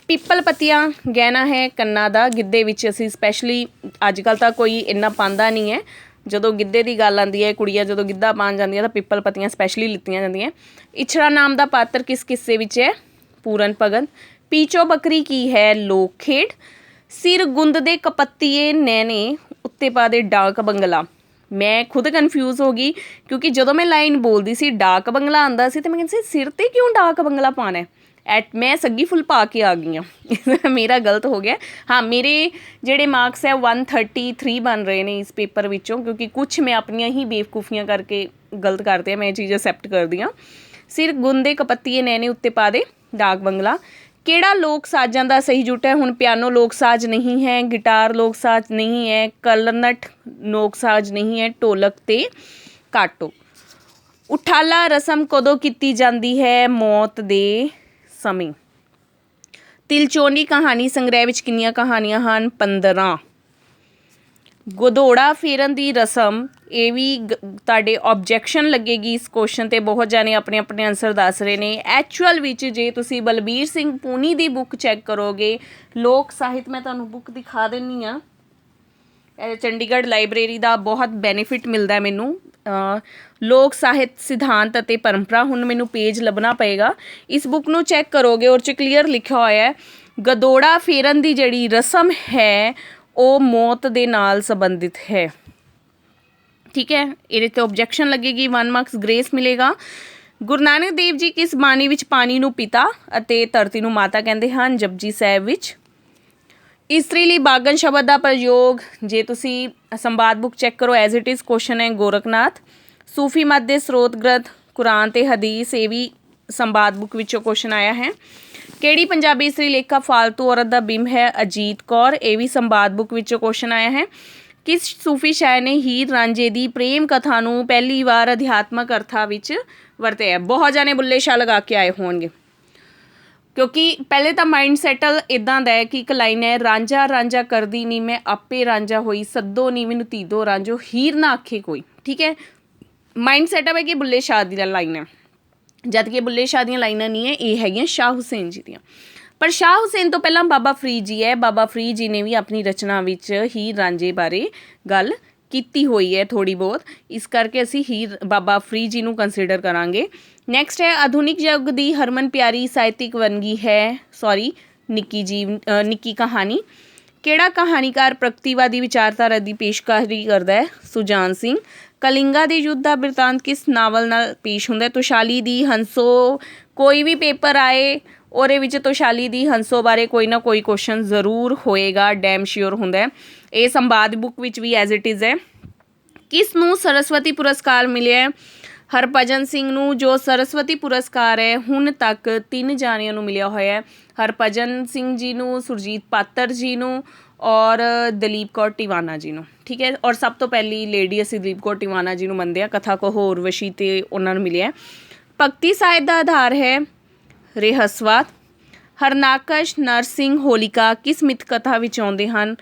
ਪਿੱਪਲ ਪੱਤੀਆਂ ਗਹਿਣਾ ਹੈ ਕੰਨਾਂ ਦਾ। ਗਿੱਧੇ ਵਿੱਚ ਅਸੀਂ ਸਪੈਸ਼ਲੀ, ਅੱਜ ਕੱਲ੍ਹ ਤਾਂ ਕੋਈ ਇੰਨਾ ਪਾਉਂਦਾ ਨਹੀਂ ਹੈ, ਜਦੋਂ ਗਿੱਧੇ ਦੀ ਗੱਲ ਆਉਂਦੀ ਹੈ, ਕੁੜੀਆਂ ਜਦੋਂ ਗਿੱਧਾ ਪਾਉਣ ਜਾਂਦੀਆਂ ਤਾਂ ਪਿੱਪਲ ਪੱਤੀਆਂ ਸਪੈਸ਼ਲੀ ਲਿੱਤੀਆਂ ਜਾਂਦੀਆਂ। ਇਛਰਾ ਨਾਮ ਦਾ ਪਾਤਰ ਕਿਸ ਕਿੱਸੇ ਵਿੱਚ ਹੈ? ਪੂਰਨ ਭਗਤ। ਪੀਚੋ ਬੱਕਰੀ ਕੀ ਹੈ? ਲੋਕ ਖੇਡ। ਸਿਰ ਗੁੰਦ ਦੇ ਕਪੱਤੀਏ ਨੈਣੇ, ਉੱਤੇ ਪਾ ਦੇ ਡਾਕ ਬੰਗਲਾ। ਮੈਂ ਖੁਦ ਕਨਫਿਊਜ਼ ਹੋ ਗਈ, ਕਿਉਂਕਿ ਜਦੋਂ ਮੈਂ ਲਾਈਨ ਬੋਲਦੀ ਸੀ ਡਾਕ ਬੰਗਲਾ ਆਉਂਦਾ ਸੀ ਅਤੇ ਮੈਂ ਕਹਿੰਦੀ ਸੀ ਸਿਰ 'ਤੇ ਕਿਉਂ ਡਾਕ ਬੰਗਲਾ ਪਾਉਣਾ? ਮੈਂ ਸੱਗੀ ਫੁੱਲ ਪਾ ਕੇ ਆ ਗਈ ਹਾਂ। ਮੇਰਾ ਗਲਤ ਹੋ ਗਿਆ। ਹਾਂ, ਮੇਰੇ ਜਿਹੜੇ ਮਾਰਕਸ ਹੈ 133 ਬਣ ਰਹੇ ਨੇ ਇਸ ਪੇਪਰ ਵਿੱਚੋਂ, ਕਿਉਂਕਿ ਕੁਛ ਮੈਂ ਆਪਣੀਆਂ ਹੀ ਬੇਵਕੂਫੀਆਂ ਕਰਕੇ ਗਲਤ ਕਰਦੇ ਹਾਂ, ਮੈਂ ਇਹ ਚੀਜ਼ ਐਕਸੈਪਟ ਕਰਦੀ ਹਾਂ। ਸਿਰ ਗੁੰਦੇ ਕਪੱਤੀਏ ਨੈਣੇ, ਉੱਤੇ ਪਾ ਦੇ ਡਾਕ ਬੰਗਲਾ। ਕਿਹੜਾ ਲੋਕ ਸਾਜ਼ਾਂ ਦਾ ਸਹੀ ਜੁਟ ਹੈ? ਹੁਣ ਪਿਆਨੋ ਲੋਕ ਸਾਜ਼ ਨਹੀਂ ਹੈ, ਗਿਟਾਰ ਲੋਕ ਸਾਜ਼ ਨਹੀਂ ਹੈ, ਕਲਰਨਟ ਲੋਕ ਸਾਜ਼ ਨਹੀਂ ਹੈ, ਢੋਲਕ ਅਤੇ ਕਾਟੋ। ਉਠਾਲਾ ਰਸਮ ਕਦੋਂ ਕੀਤੀ ਜਾਂਦੀ ਹੈ? ਮੌਤ ਦੇ ਸਮੇਂ। ਤਿਲਚੋਨੀ ਕਹਾਣੀ ਸੰਗ੍ਰਹਿ ਵਿੱਚ ਕਿੰਨੀਆਂ ਕਹਾਣੀਆਂ ਹਨ? 15। ਗੋਦੋੜਾ ਫੇਰਨ ਦੀ ਰਸਮ, ਇਹ ਵੀ ਤੁਹਾਡੇ ਆਬਜੈਕਸ਼ਨ ਲੱਗੇਗੀ ਇਸ ਕੁਐਸਚਨ 'ਤੇ। ਬਹੁਤ ਜਾਣੇ ਆਪਣੇ ਆਪਣੇ ਆਨਸਰ ਦੱਸ ਰਹੇ ਨੇ। ਐਕਚੁਅਲ ਵਿੱਚ ਜੇ ਤੁਸੀਂ ਬਲਬੀਰ ਸਿੰਘ ਪੂਨੀ ਦੀ ਬੁੱਕ ਚੈੱਕ ਕਰੋਗੇ, ਲੋਕ ਸਾਹਿਤ, ਮੈਂ ਤੁਹਾਨੂੰ ਬੁੱਕ ਦਿਖਾ ਦਿੰਦੀ ਹਾਂ, ਚੰਡੀਗੜ੍ਹ ਲਾਇਬ੍ਰੇਰੀ ਦਾ ਬਹੁਤ ਬੈਨੀਫਿਟ ਮਿਲਦਾ ਮੈਨੂੰ। ਲੋਕ ਸਾਹਿਤ ਸਿਧਾਂਤ ਅਤੇ ਪਰੰਪਰਾ, ਹੁਣ ਮੈਨੂੰ ਪੇਜ ਲੱਭਣਾ ਪਏਗਾ। ਇਸ ਬੁੱਕ ਨੂੰ ਚੈੱਕ ਕਰੋਗੇ, ਉਹ 'ਚ ਕਲੀਅਰ ਲਿਖਿਆ ਹੋਇਆ ਹੈ ਗਦੋੜਾ ਫੇਰਨ ਦੀ ਜਿਹੜੀ ਰਸਮ ਹੈ ਉਹ ਮੌਤ ਦੇ ਨਾਲ ਸੰਬੰਧਿਤ ਹੈ। ਠੀਕ ਹੈ, ਇਹਦੇ 'ਤੇ ਓਬਜੈਕਸ਼ਨ ਲੱਗੇਗੀ, 1 ਮਾਰਕਸ ਗ੍ਰੇਸ ਮਿਲੇਗਾ। ਗੁਰੂ ਨਾਨਕ ਦੇਵ ਜੀ ਕਿਸ ਬਾਣੀ ਵਿੱਚ ਪਾਣੀ ਨੂੰ ਪਿਤਾ ਅਤੇ ਧਰਤੀ ਨੂੰ ਮਾਤਾ ਕਹਿੰਦੇ ਹਨ? ਜਪਜੀ ਸਾਹਿਬ ਵਿੱਚ। ਇਸਤਰੀ ਲਈ ਬਾਗਨ ਸ਼ਬਦ ਦਾ ਪ੍ਰਯੋਗ, ਜੇ ਤੁਸੀਂ ਸੰਵਾਦ ਬੁੱਕ ਚੈੱਕ ਕਰੋ ਐਜ਼ ਇਟ ਇਜ਼ ਕੁਐਸਚਨ ਹੈ ਗੋਰਖਨਾਥ। ਸੂਫੀ ਮਤ ਦੇ ਸਰੋਤ ਗ੍ਰੰਥ ਕੁਰਾਨ ਤੇ ਹਦੀਸ, ਇਹ ਵੀ ਸੰਵਾਦ ਬੁੱਕ ਵਿੱਚੋਂ ਕੁਐਸਚਨ ਆਇਆ ਹੈ। ਕਿਹੜੀ ਪੰਜਾਬੀ ਇਸਤਰੀ ਲੇਖਕ ਫਾਲਤੂ ਔਰਤ ਦਾ ਬਿੰਬ ਹੈ? ਅਜੀਤ ਕੌਰ, ਇਹ ਵੀ ਸੰਵਾਦ ਬੁੱਕ ਵਿੱਚੋਂ ਕੁਐਸਚਨ ਆਇਆ ਹੈ। ਕਿਸ ਸੂਫੀ ਸ਼ਾਇਰ ਨੇ ਹੀਰ ਰਾਂਝੇ ਦੀ ਪ੍ਰੇਮ ਕਥਾ ਨੂੰ ਪਹਿਲੀ ਵਾਰ ਅਧਿਆਤਮਕ ਅਰਥਾਂ ਵਿੱਚ ਵਰਤਿਆ? ਬਹੁਤ ਜਾਣੇ ਬੁੱਲੇ ਸ਼ਾਹ ਲਗਾ ਕੇ ਆਏ ਹੋਣਗੇ, ਕਿਉਂਕਿ ਪਹਿਲੇ ਤਾਂ ਮਾਈਂਡ ਸੈਟਲ ਇੱਦਾਂ ਦਾ ਹੈ ਕਿ ਇੱਕ ਲਾਈਨ ਹੈ, ਰਾਂਝਾ ਰਾਂਝਾ ਕਰਦੀ ਨਹੀਂ ਮੈਂ ਆਪੇ ਰਾਂਝਾ ਹੋਈ, ਸੱਦੋ ਨੀ ਮੈਨੂੰ ਧੀਦੋ ਰਾਂਝੋ, ਹੀਰ ਨਾ ਆਖੇ ਕੋਈ। ਠੀਕ ਹੈ, ਮਾਈਂਡ ਸੈਟਅਪ ਹੈ ਕਿ ਬੁੱਲੇ ਸ਼ਾਹ ਦੀ ਲਾਈਨ ਹੈ, ਜਦ ਕਿ ਬੁੱਲੇ ਸ਼ਾਹ ਦੀਆਂ ਲਾਈਨਾਂ ਨਹੀਂ ਹੈ, ਇਹ ਹੈਗੀਆਂ ਸ਼ਾਹ ਹੁਸੈਨ ਜੀ ਦੀਆਂ। ਪਰ ਸ਼ਾਹ ਹੁਸੈਨ ਤੋਂ ਪਹਿਲਾਂ ਬਾਬਾ ਫਰੀਦ ਜੀ ਹੈ। ਬਾਬਾ ਫਰੀਦ ਜੀ ਨੇ ਵੀ ਆਪਣੀ ਰਚਨਾ ਵਿੱਚ ਹੀਰ ਰਾਂਝੇ ਬਾਰੇ ਗੱਲ ਕੀਤੀ ਹੋਈ ਹੈ ਥੋੜ੍ਹੀ ਬਹੁਤ, ਇਸ ਕਰਕੇ ਅਸੀਂ ਬਾਬਾ ਫਰੀਦ ਜੀ ਨੂੰ ਕੰਸੀਡਰ ਕਰਾਂਗੇ। ਨੈਕਸਟ ਹੈ ਆਧੁਨਿਕ ਯੁੱਗ ਦੀ ਹਰਮਨ ਪਿਆਰੀ ਸਾਹਿਤਿਕ ਵੰਨਗੀ ਹੈ, ਨਿੱਕੀ ਕਹਾਣੀ। ਕਿਹੜਾ ਕਹਾਣੀਕਾਰ ਪ੍ਰਗਤੀਵਾਦੀ ਵਿਚਾਰਧਾਰਾ ਦੀ ਪੇਸ਼ਕਾਰੀ ਕਰਦਾ ਹੈ? ਸੁਜਾਨ ਸਿੰਘ। ਕਲਿੰਗਾ ਦੇ ਯੁੱਧ ਦਾ ਬਿਰਤਾਂਤ ਕਿਸ ਨਾਵਲ ਨਾਲ ਪੇਸ਼ ਹੁੰਦਾ? ਤੋਸ਼ਾਲੀ ਦੀ ਹੰਸੋ। ਕੋਈ ਵੀ ਪੇਪਰ ਆਏ ਉਹਦੇ ਵਿੱਚ ਤੋਸ਼ਾਲੀ ਦੀ ਹੰਸੋ ਬਾਰੇ ਕੋਈ ਨਾ ਕੋਈ ਕੁਐਸਚਨ ਜ਼ਰੂਰ ਹੋਏਗਾ, ਡੈਮ ਸ਼ਿਓਰ ਹੁੰਦਾ। ਇਹ ਸੰਵਾਦ ਬੁੱਕ ਵਿੱਚ ਵੀ ਐਜ਼ ਇਟ ਇਜ਼ ਹੈ। ਕਿਸ ਨੂੰ ਸਰਸਵਤੀ ਪੁਰਸਕਾਰ ਮਿਲਿਆ? ਹਰਭਜਨ ਸਿੰਘ ਨੂੰ। ਜੋ ਸਰਸਵਤੀ ਪੁਰਸਕਾਰ ਹੈ ਹੁਣ ਤੱਕ 3 ਜਾਣਿਆਂ ਨੂੰ ਮਿਲਿਆ ਹੋਇਆ ਹੈ, ਹਰਭਜਨ ਸਿੰਘ ਜੀ ਨੂੰ, ਸੁਰਜੀਤ ਪਾਤਰ ਜੀ ਨੂੰ ਔਰ ਦਲੀਪ ਕੌਰ ਟਿਵਾਣਾ ਜੀ ਨੂੰ। ਠੀਕ ਹੈ, ਔਰ ਸਭ ਤੋਂ ਪਹਿਲੀ ਲੇਡੀ ਅਸੀਂ ਦਲੀਪ ਕੌਰ ਟਿਵਾਣਾ ਜੀ ਨੂੰ ਮੰਨਦੇ ਹਾਂ, ਕਥਾ ਕਹੋ ਉਰਵਸ਼ੀ 'ਤੇ ਉਹਨਾਂ ਨੂੰ ਮਿਲਿਆ। ਭਗਤੀ ਸਾਹਿਤ ਦਾ ਆਧਾਰ ਹੈ ਰਹੱਸਵਾਦ। ਹਰਨਾਕਸ਼, ਨਰਸਿੰਘ, ਹੋਲਿਕਾ ਕਿਸ ਮਿੱਥ ਕਥਾ ਵਿੱਚ ਆਉਂਦੇ ਹਨ?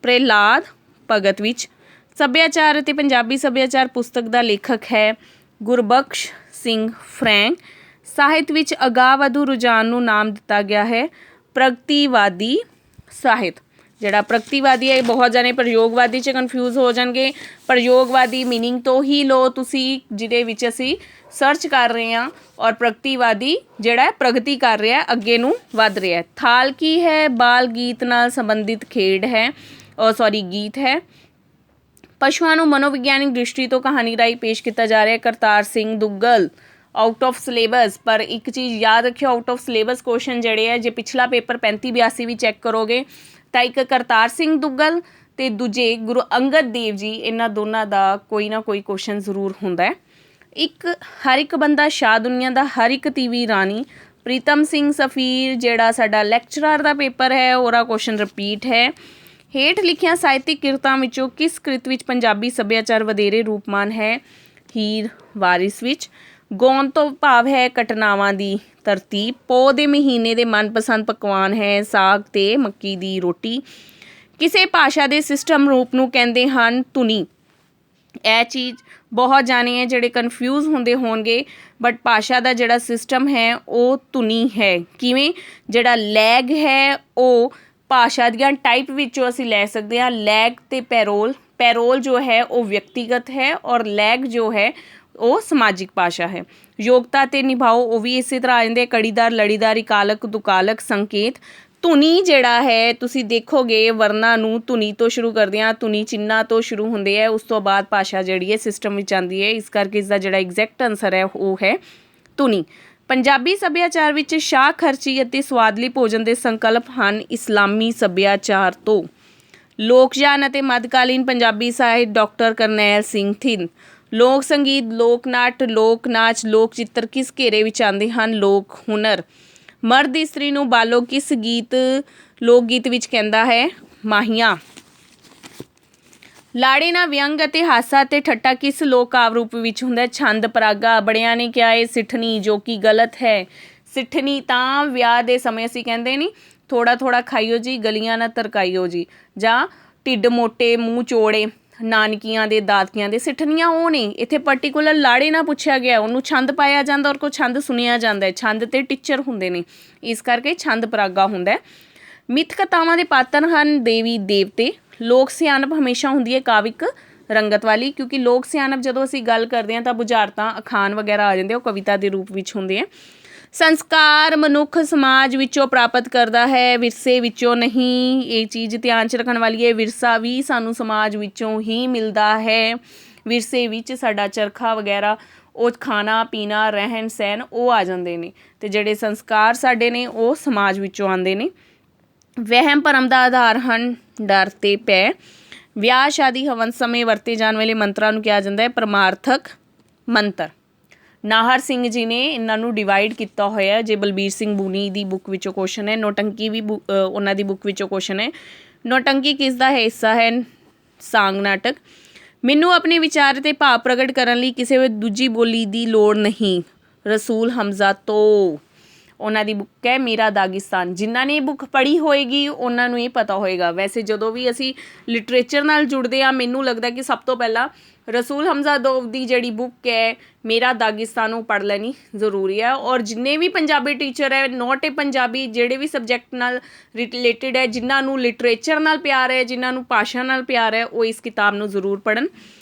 ਪ੍ਰਹਿਲਾਦ ਭਗਤ ਵਿੱਚ। ਸੱਭਿਆਚਾਰ ਅਤੇ ਪੰਜਾਬੀ ਸੱਭਿਆਚਾਰ ਪੁਸਤਕ ਦਾ ਲੇਖਕ ਹੈ ਗੁਰਬਖਸ਼ ਸਿੰਘ ਫਰੈਂਕ। ਸਾਹਿਤ ਵਿੱਚ ਅਗਾਂਹਵਧੂ ਰੁਝਾਨ ਨੂੰ ਨਾਮ ਦਿੱਤਾ ਗਿਆ ਹੈ ਪ੍ਰਗਤੀਵਾਦੀ ਸਾਹਿਤ। ਜਿਹੜਾ ਪ੍ਰਗਤੀਵਾਦੀ ਹੈ, ਬਹੁਤ ਜਾਣੇ ਪ੍ਰਯੋਗਵਾਦੀ 'ਚ ਕਨਫਿਊਜ਼ ਹੋ ਜਾਣਗੇ। ਪ੍ਰਯੋਗਵਾਦੀ ਮੀਨਿੰਗ ਤੋਂ ਹੀ ਲਓ ਤੁਸੀਂ, ਜਿਹਦੇ ਵਿੱਚ ਅਸੀਂ ਸਰਚ ਕਰ ਰਹੇ ਹਾਂ, ਔਰ ਪ੍ਰਗਤੀਵਾਦੀ ਜਿਹੜਾ ਪ੍ਰਗਤੀ ਕਰ ਰਿਹਾ, ਅੱਗੇ ਨੂੰ ਵੱਧ ਰਿਹਾ। ਥਾਲ ਕੀ ਹੈ? ਬਾਲ ਗੀਤ ਨਾਲ ਸੰਬੰਧਿਤ ਖੇਡ ਹੈ, ਗੀਤ ਹੈ। ਪਸ਼ੂਆਂ ਨੂੰ ਮਨੋਵਿਗਿਆਨਿਕ ਦ੍ਰਿਸ਼ਟੀ ਤੋਂ ਕਹਾਣੀ ਰਾਹੀਂ ਪੇਸ਼ ਕੀਤਾ ਜਾ ਰਿਹਾ Kartar Singh Duggal. Out of syllabus, ਪਰ ਇੱਕ ਚੀਜ਼ ਯਾਦ ਰੱਖਿਓ, ਆਊਟ ਆਫ ਸਿਲੇਬਸ ਕੁਐਸਚਨ ਜਿਹੜੇ ਹੈ, ਜੇ ਪਿਛਲਾ ਪੇਪਰ 35-82 ਵੀ ਚੈੱਕ ਕਰੋਗੇ ਤਾਂ ਇੱਕ ਕਰਤਾਰ ਸਿੰਘ ਦੁੱਗਲ ਅਤੇ ਦੂਜੇ ਗੁਰੂ ਅੰਗਦ ਦੇਵ ਜੀ, ਇਹਨਾਂ ਦੋਨਾਂ ਦਾ ਕੋਈ ਨਾ ਕੋਈ ਕੁਐਸਚਨ ਜ਼ਰੂਰ ਹੁੰਦਾ ਹੈ। ਹਰ ਇੱਕ ਬੰਦਾ ਸ਼ਾਹ ਦੁਨੀਆ ਦਾ, ਹਰ ਇੱਕ ਤੀਵੀਂ ਰਾਣੀ। ਪ੍ਰੀਤਮ ਸਿੰਘ ਸਫੀਰ ਜਿਹੜਾ ਸਾਡਾ ਲੈਕਚਰਰ ਦਾ ਪੇਪਰ ਹੈ, ਉਹਦਾ ਕੁਐਸਚਨ ਰਿਪੀਟ ਹੈ। ਹੇਠ ਲਿਖੀਆਂ ਸਾਹਿਤਿਕ ਕਿਰਤਾਂ ਵਿੱਚੋਂ ਕਿਸ ਕ੍ਰਿਤ ਵਿੱਚ ਪੰਜਾਬੀ ਸੱਭਿਆਚਾਰ ਵਧੇਰੇ ਰੂਪਮਾਨ ਹੈ? ਹੀਰ ਵਾਰਿਸ ਵਿੱਚ। ਗੌਣ ਤੋਂ ਭਾਵ ਹੈ ਘਟਨਾਵਾਂ ਦੀ ਤਰਤੀਬ। ਪੋਹ ਦੇ ਮਹੀਨੇ ਦੇ ਮਨਪਸੰਦ ਪਕਵਾਨ ਹੈ ਸਾਗ ਅਤੇ ਮੱਕੀ ਦੀ ਰੋਟੀ। ਕਿਸੇ ਭਾਸ਼ਾ ਦੇ ਸਿਸਟਮ ਰੂਪ ਨੂੰ ਕਹਿੰਦੇ ਹਨ ਧੁਨੀ। ਇਹ ਚੀਜ਼ ਬਹੁਤ ਜਾਣੇ ਹੈ ਜਿਹੜੇ ਕਨਫਿਊਜ਼ ਹੁੰਦੇ ਹੋਣਗੇ, ਬਟ ਭਾਸ਼ਾ ਦਾ ਜਿਹੜਾ ਸਿਸਟਮ ਹੈ ਉਹ ਧੁਨੀ ਹੈ। ਕਿਵੇਂ? ਜਿਹੜਾ ਲੈਗ ਹੈ ਉਹ ਭਾਸ਼ਾ ਦੀਆਂ ਟਾਈਪ ਵਿੱਚੋਂ ਅਸੀਂ ਲੈ ਸਕਦੇ ਹਾਂ, ਲੈਗ ਅਤੇ ਪੈਰੋਲ। ਪੈਰੋਲ ਜੋ ਹੈ ਉਹ ਵਿਅਕਤੀਗਤ ਹੈ, ਔਰ ਲੈਗ ਜੋ ਹੈ ਉਹ ਸਮਾਜਿਕ ਭਾਸ਼ਾ ਹੈ। ਯੋਗਤਾ ਅਤੇ ਨਿਭਾਓ, ਉਹ ਵੀ ਇਸੇ ਤਰ੍ਹਾਂ ਆ ਜਾਂਦੇ, ਕੜੀਦਾਰ, ਲੜੀਦਾਰ, ਇਕਾਲਕ, ਦੁਕਾਲਕ, ਸੰਕੇਤ। ਧੁਨੀ ਜਿਹੜਾ ਹੈ ਤੁਸੀਂ ਦੇਖੋਗੇ ਵਰਨਾਂ ਨੂੰ ਧੁਨੀ ਤੋਂ ਸ਼ੁਰੂ ਕਰਦੇ ਹਾਂ, ਧੁਨੀ ਚਿੰਨ੍ਹਾਂ ਤੋਂ ਸ਼ੁਰੂ ਹੁੰਦੇ ਹੈ, ਉਸ ਤੋਂ ਬਾਅਦ ਭਾਸ਼ਾ ਜਿਹੜੀ ਹੈ ਸਿਸਟਮ ਵਿੱਚ ਆਉਂਦੀ ਹੈ। ਇਸ ਕਰਕੇ ਇਸ ਦਾ ਜਿਹੜਾ ਐਗਜ਼ੈਕਟ ਆਨਸਰ ਹੈ ਉਹ ਹੈ ਧੁਨੀ। ਪੰਜਾਬੀ ਸੱਭਿਆਚਾਰ ਵਿੱਚ ਸ਼ਾਹ ਖਰਚੀ ਅਤੇ ਸਵਾਦਲੀ ਭੋਜਨ ਦੇ ਸੰਕਲਪ ਹਨ ਇਸਲਾਮੀ ਸੱਭਿਆਚਾਰ ਤੋਂ। ਲੋਕਯਾਨ ਅਤੇ ਮੱਧਕਾਲੀਨ ਪੰਜਾਬੀ ਸਾਹਿਤ ਡਾਕਟਰ ਕਰਨੈਲ ਸਿੰਘ ਥਿੰਦ। ਲੋਕ ਸੰਗੀਤ, ਲੋਕ ਨਾਟ, ਲੋਕ ਨਾਚ, ਲੋਕ ਚਿੱਤਰ ਕਿਸ ਘੇਰੇ ਵਿੱਚ ਆਉਂਦੇ ਹਨ? ਲੋਕ ਹੁਨਰ। ਮਰਦ ਇਸਤਰੀ ਨੂੰ ਬਾਲੋ ਕਿਸ ਲੋਕ ਗੀਤ ਵਿੱਚ ਕਹਿੰਦਾ ਹੈ? ਮਾਹੀਆਂ। ਲਾੜੇ ਨਾਲ ਵਿਅੰਗ ਅਤੇ ਹਾਸਾ ਅਤੇ ਠੱਟਾ ਕਿਸ ਲੋਕ ਕਾਵਿ ਰੂਪ ਵਿੱਚ ਹੁੰਦਾ ਹੈ? ਛੰਦ ਪਰਾਗਾ। ਬੜਿਆਂ ਨੇ ਕਿਹਾ ਇਹ ਸਿੱਠਣੀ, ਜੋ ਕਿ ਗਲਤ ਹੈ। ਸਿੱਠਣੀ ਤਾਂ ਵਿਆਹ ਦੇ ਸਮੇਂ ਅਸੀਂ ਕਹਿੰਦੇ ਨਹੀਂ, ਥੋੜ੍ਹਾ ਥੋੜ੍ਹਾ ਖਾਈਓ ਜੀ, ਗਲੀਆਂ ਨਾ ਤਰਕਾਈਓ ਜੀ, ਜਾਂ ਢਿੱਡ ਮੋਟੇ ਮੂੰਹ ਚੌੜੇ, ਨਾਨਕੀਆਂ ਦੇ ਦਾਦਕਿਆਂ ਦੇ। ਸਿੱਠਣੀਆਂ ਉਹ ਨੇ, ਇੱਥੇ ਪਰਟੀਕੂਲਰ ਲਾੜੇ ਨਾਲ ਪੁੱਛਿਆ ਗਿਆ, ਉਹਨੂੰ ਛੰਦ ਪਾਇਆ ਜਾਂਦਾ ਔਰ ਕੋ ਛੰਦ ਸੁਣਿਆ ਜਾਂਦਾ ਹੈ। ਛੰਦ ਤੇ ਟੀਚਰ ਹੁੰਦੇ ਨੇ, ਇਸ ਕਰਕੇ ਛੰਦ ਪਰਾਗਾ ਹੁੰਦਾ ਹੈ। ਮਿੱਥ ਕਥਾਵਾਂ ਦੇ ਪਾਤਰ ਹਨ ਦੇਵੀ ਦੇਵਤੇ। ਲੋਕ ਸਿਆਣਪ ਹਮੇਸ਼ਾ ਹੁੰਦੀ ਹੈ ਕਾਵਿਕ ਰੰਗਤ ਵਾਲੀ, ਕਿਉਂਕਿ ਲੋਕ ਸਿਆਣਪ ਜਦੋਂ ਅਸੀਂ ਗੱਲ ਕਰਦੇ ਹਾਂ ਤਾਂ ਬੁਝਾਰਤਾਂ ਅਖਾਣ ਵਗੈਰਾ ਆ ਜਾਂਦੇ, ਉਹ ਕਵਿਤਾ ਦੇ ਰੂਪ ਵਿੱਚ ਹੁੰਦੇ ਆ। ਸੰਸਕਾਰ ਮਨੁੱਖ ਸਮਾਜ ਵਿੱਚੋਂ ਪ੍ਰਾਪਤ ਕਰਦਾ ਹੈ, ਵਿਰਸੇ ਵਿੱਚੋਂ ਨਹੀਂ। ਇਹ ਚੀਜ਼ ਧਿਆਨ 'ਚ ਰੱਖਣ ਵਾਲੀ ਹੈ। ਵਿਰਸਾ ਵੀ ਸਾਨੂੰ ਸਮਾਜ ਵਿੱਚੋਂ ਹੀ ਮਿਲਦਾ ਹੈ। ਵਿਰਸੇ ਵਿੱਚ ਸਾਡਾ ਚਰਖਾ ਵਗੈਰਾ, ਉਹ ਖਾਣਾ ਪੀਣਾ ਰਹਿਣ ਸਹਿਣ ਉਹ ਆ ਜਾਂਦੇ ਨੇ, ਅਤੇ ਜਿਹੜੇ ਸੰਸਕਾਰ ਸਾਡੇ ਨੇ ਉਹ ਸਮਾਜ ਵਿੱਚੋਂ ਆਉਂਦੇ ਨੇ। ਵਹਿਮ ਭਰਮ ਦਾ ਆਧਾਰ ਹਨ ਡਰ ਅਤੇ ਭੈ। ਵਿਆਹ ਸ਼ਾਦੀ ਹਵਨ ਸਮੇਂ ਵਰਤੇ ਜਾਣ ਵਾਲੇ ਮੰਤਰਾਂ ਨੂੰ ਕਿਹਾ ਜਾਂਦਾ ਹੈ ਪਰਮਾਰਥਕ ਮੰਤਰ। ਨਾਹਰ ਸਿੰਘ ਜੀ ਨੇ ਇਹਨਾਂ ਨੂੰ ਡਿਵਾਈਡ ਕੀਤਾ ਹੋਇਆ। ਜੇ ਬਲਬੀਰ ਸਿੰਘ ਬੂਨੀ ਦੀ ਬੁੱਕ ਵਿੱਚੋਂ ਕੁਐਸਚਨ ਹੈ। ਨੌਟੰਕੀ ਵੀ ਉਹਨਾਂ ਦੀ ਬੁੱਕ ਵਿੱਚੋਂ ਕੁਐਸਚਨ ਹੈ। ਨੌਟੰਕੀ ਕਿਸ ਦਾ ਹਿੱਸਾ ਹੈ? ਸਾਂਗ ਨਾਟਕ। ਮੈਨੂੰ ਆਪਣੇ ਵਿਚਾਰ ਅਤੇ ਭਾਵ ਪ੍ਰਗਟ ਕਰਨ ਲਈ ਕਿਸੇ ਵੀ ਦੂਜੀ ਬੋਲੀ ਦੀ ਲੋੜ ਨਹੀਂ। ਰਸੂਲ ਹਮਜ਼ਾ ਤੋਂ ਉਹਨਾਂ ਦੀ ਬੁੱਕ ਹੈ ਮੇਰਾ ਦਾਗਿਸਤਾਨ। ਜਿਨ੍ਹਾਂ ਨੇ ਇਹ ਬੁੱਕ ਪੜ੍ਹੀ ਹੋਏਗੀ ਉਹਨਾਂ ਨੂੰ ਇਹ ਪਤਾ ਹੋਏਗਾ। ਵੈਸੇ ਜਦੋਂ ਵੀ ਅਸੀਂ ਲਿਟਰੇਚਰ ਨਾਲ ਜੁੜਦੇ ਹਾਂ, ਮੈਨੂੰ ਲੱਗਦਾ ਕਿ ਸਭ ਤੋਂ ਪਹਿਲਾਂ ਰਸੂਲ ਹਮਜ਼ਾ ਦੋਵ ਦੀ ਜਿਹੜੀ ਬੁੱਕ ਹੈ ਮੇਰਾ ਦਾਗਿਸਤਾਨ ਉਹ ਪੜ੍ਹ ਲੈਣੀ ਜ਼ਰੂਰੀ ਹੈ। ਔਰ ਜਿੰਨੇ ਵੀ ਪੰਜਾਬੀ ਟੀਚਰ ਹੈ, ਨੋਟ ਏ ਪੰਜਾਬੀ, ਜਿਹੜੇ ਵੀ ਸਬਜੈਕਟ ਨਾਲ ਰਿਲੇਟਿਡ ਹੈ, ਜਿਨ੍ਹਾਂ ਨੂੰ ਲਿਟਰੇਚਰ ਨਾਲ ਪਿਆਰ ਹੈ, ਜਿਨ੍ਹਾਂ ਨੂੰ ਭਾਸ਼ਾ ਨਾਲ ਪਿਆਰ ਹੈ, ਉਹ ਇਸ ਕਿਤਾਬ ਨੂੰ ਜ਼ਰੂਰ ਪੜ੍ਹਨ।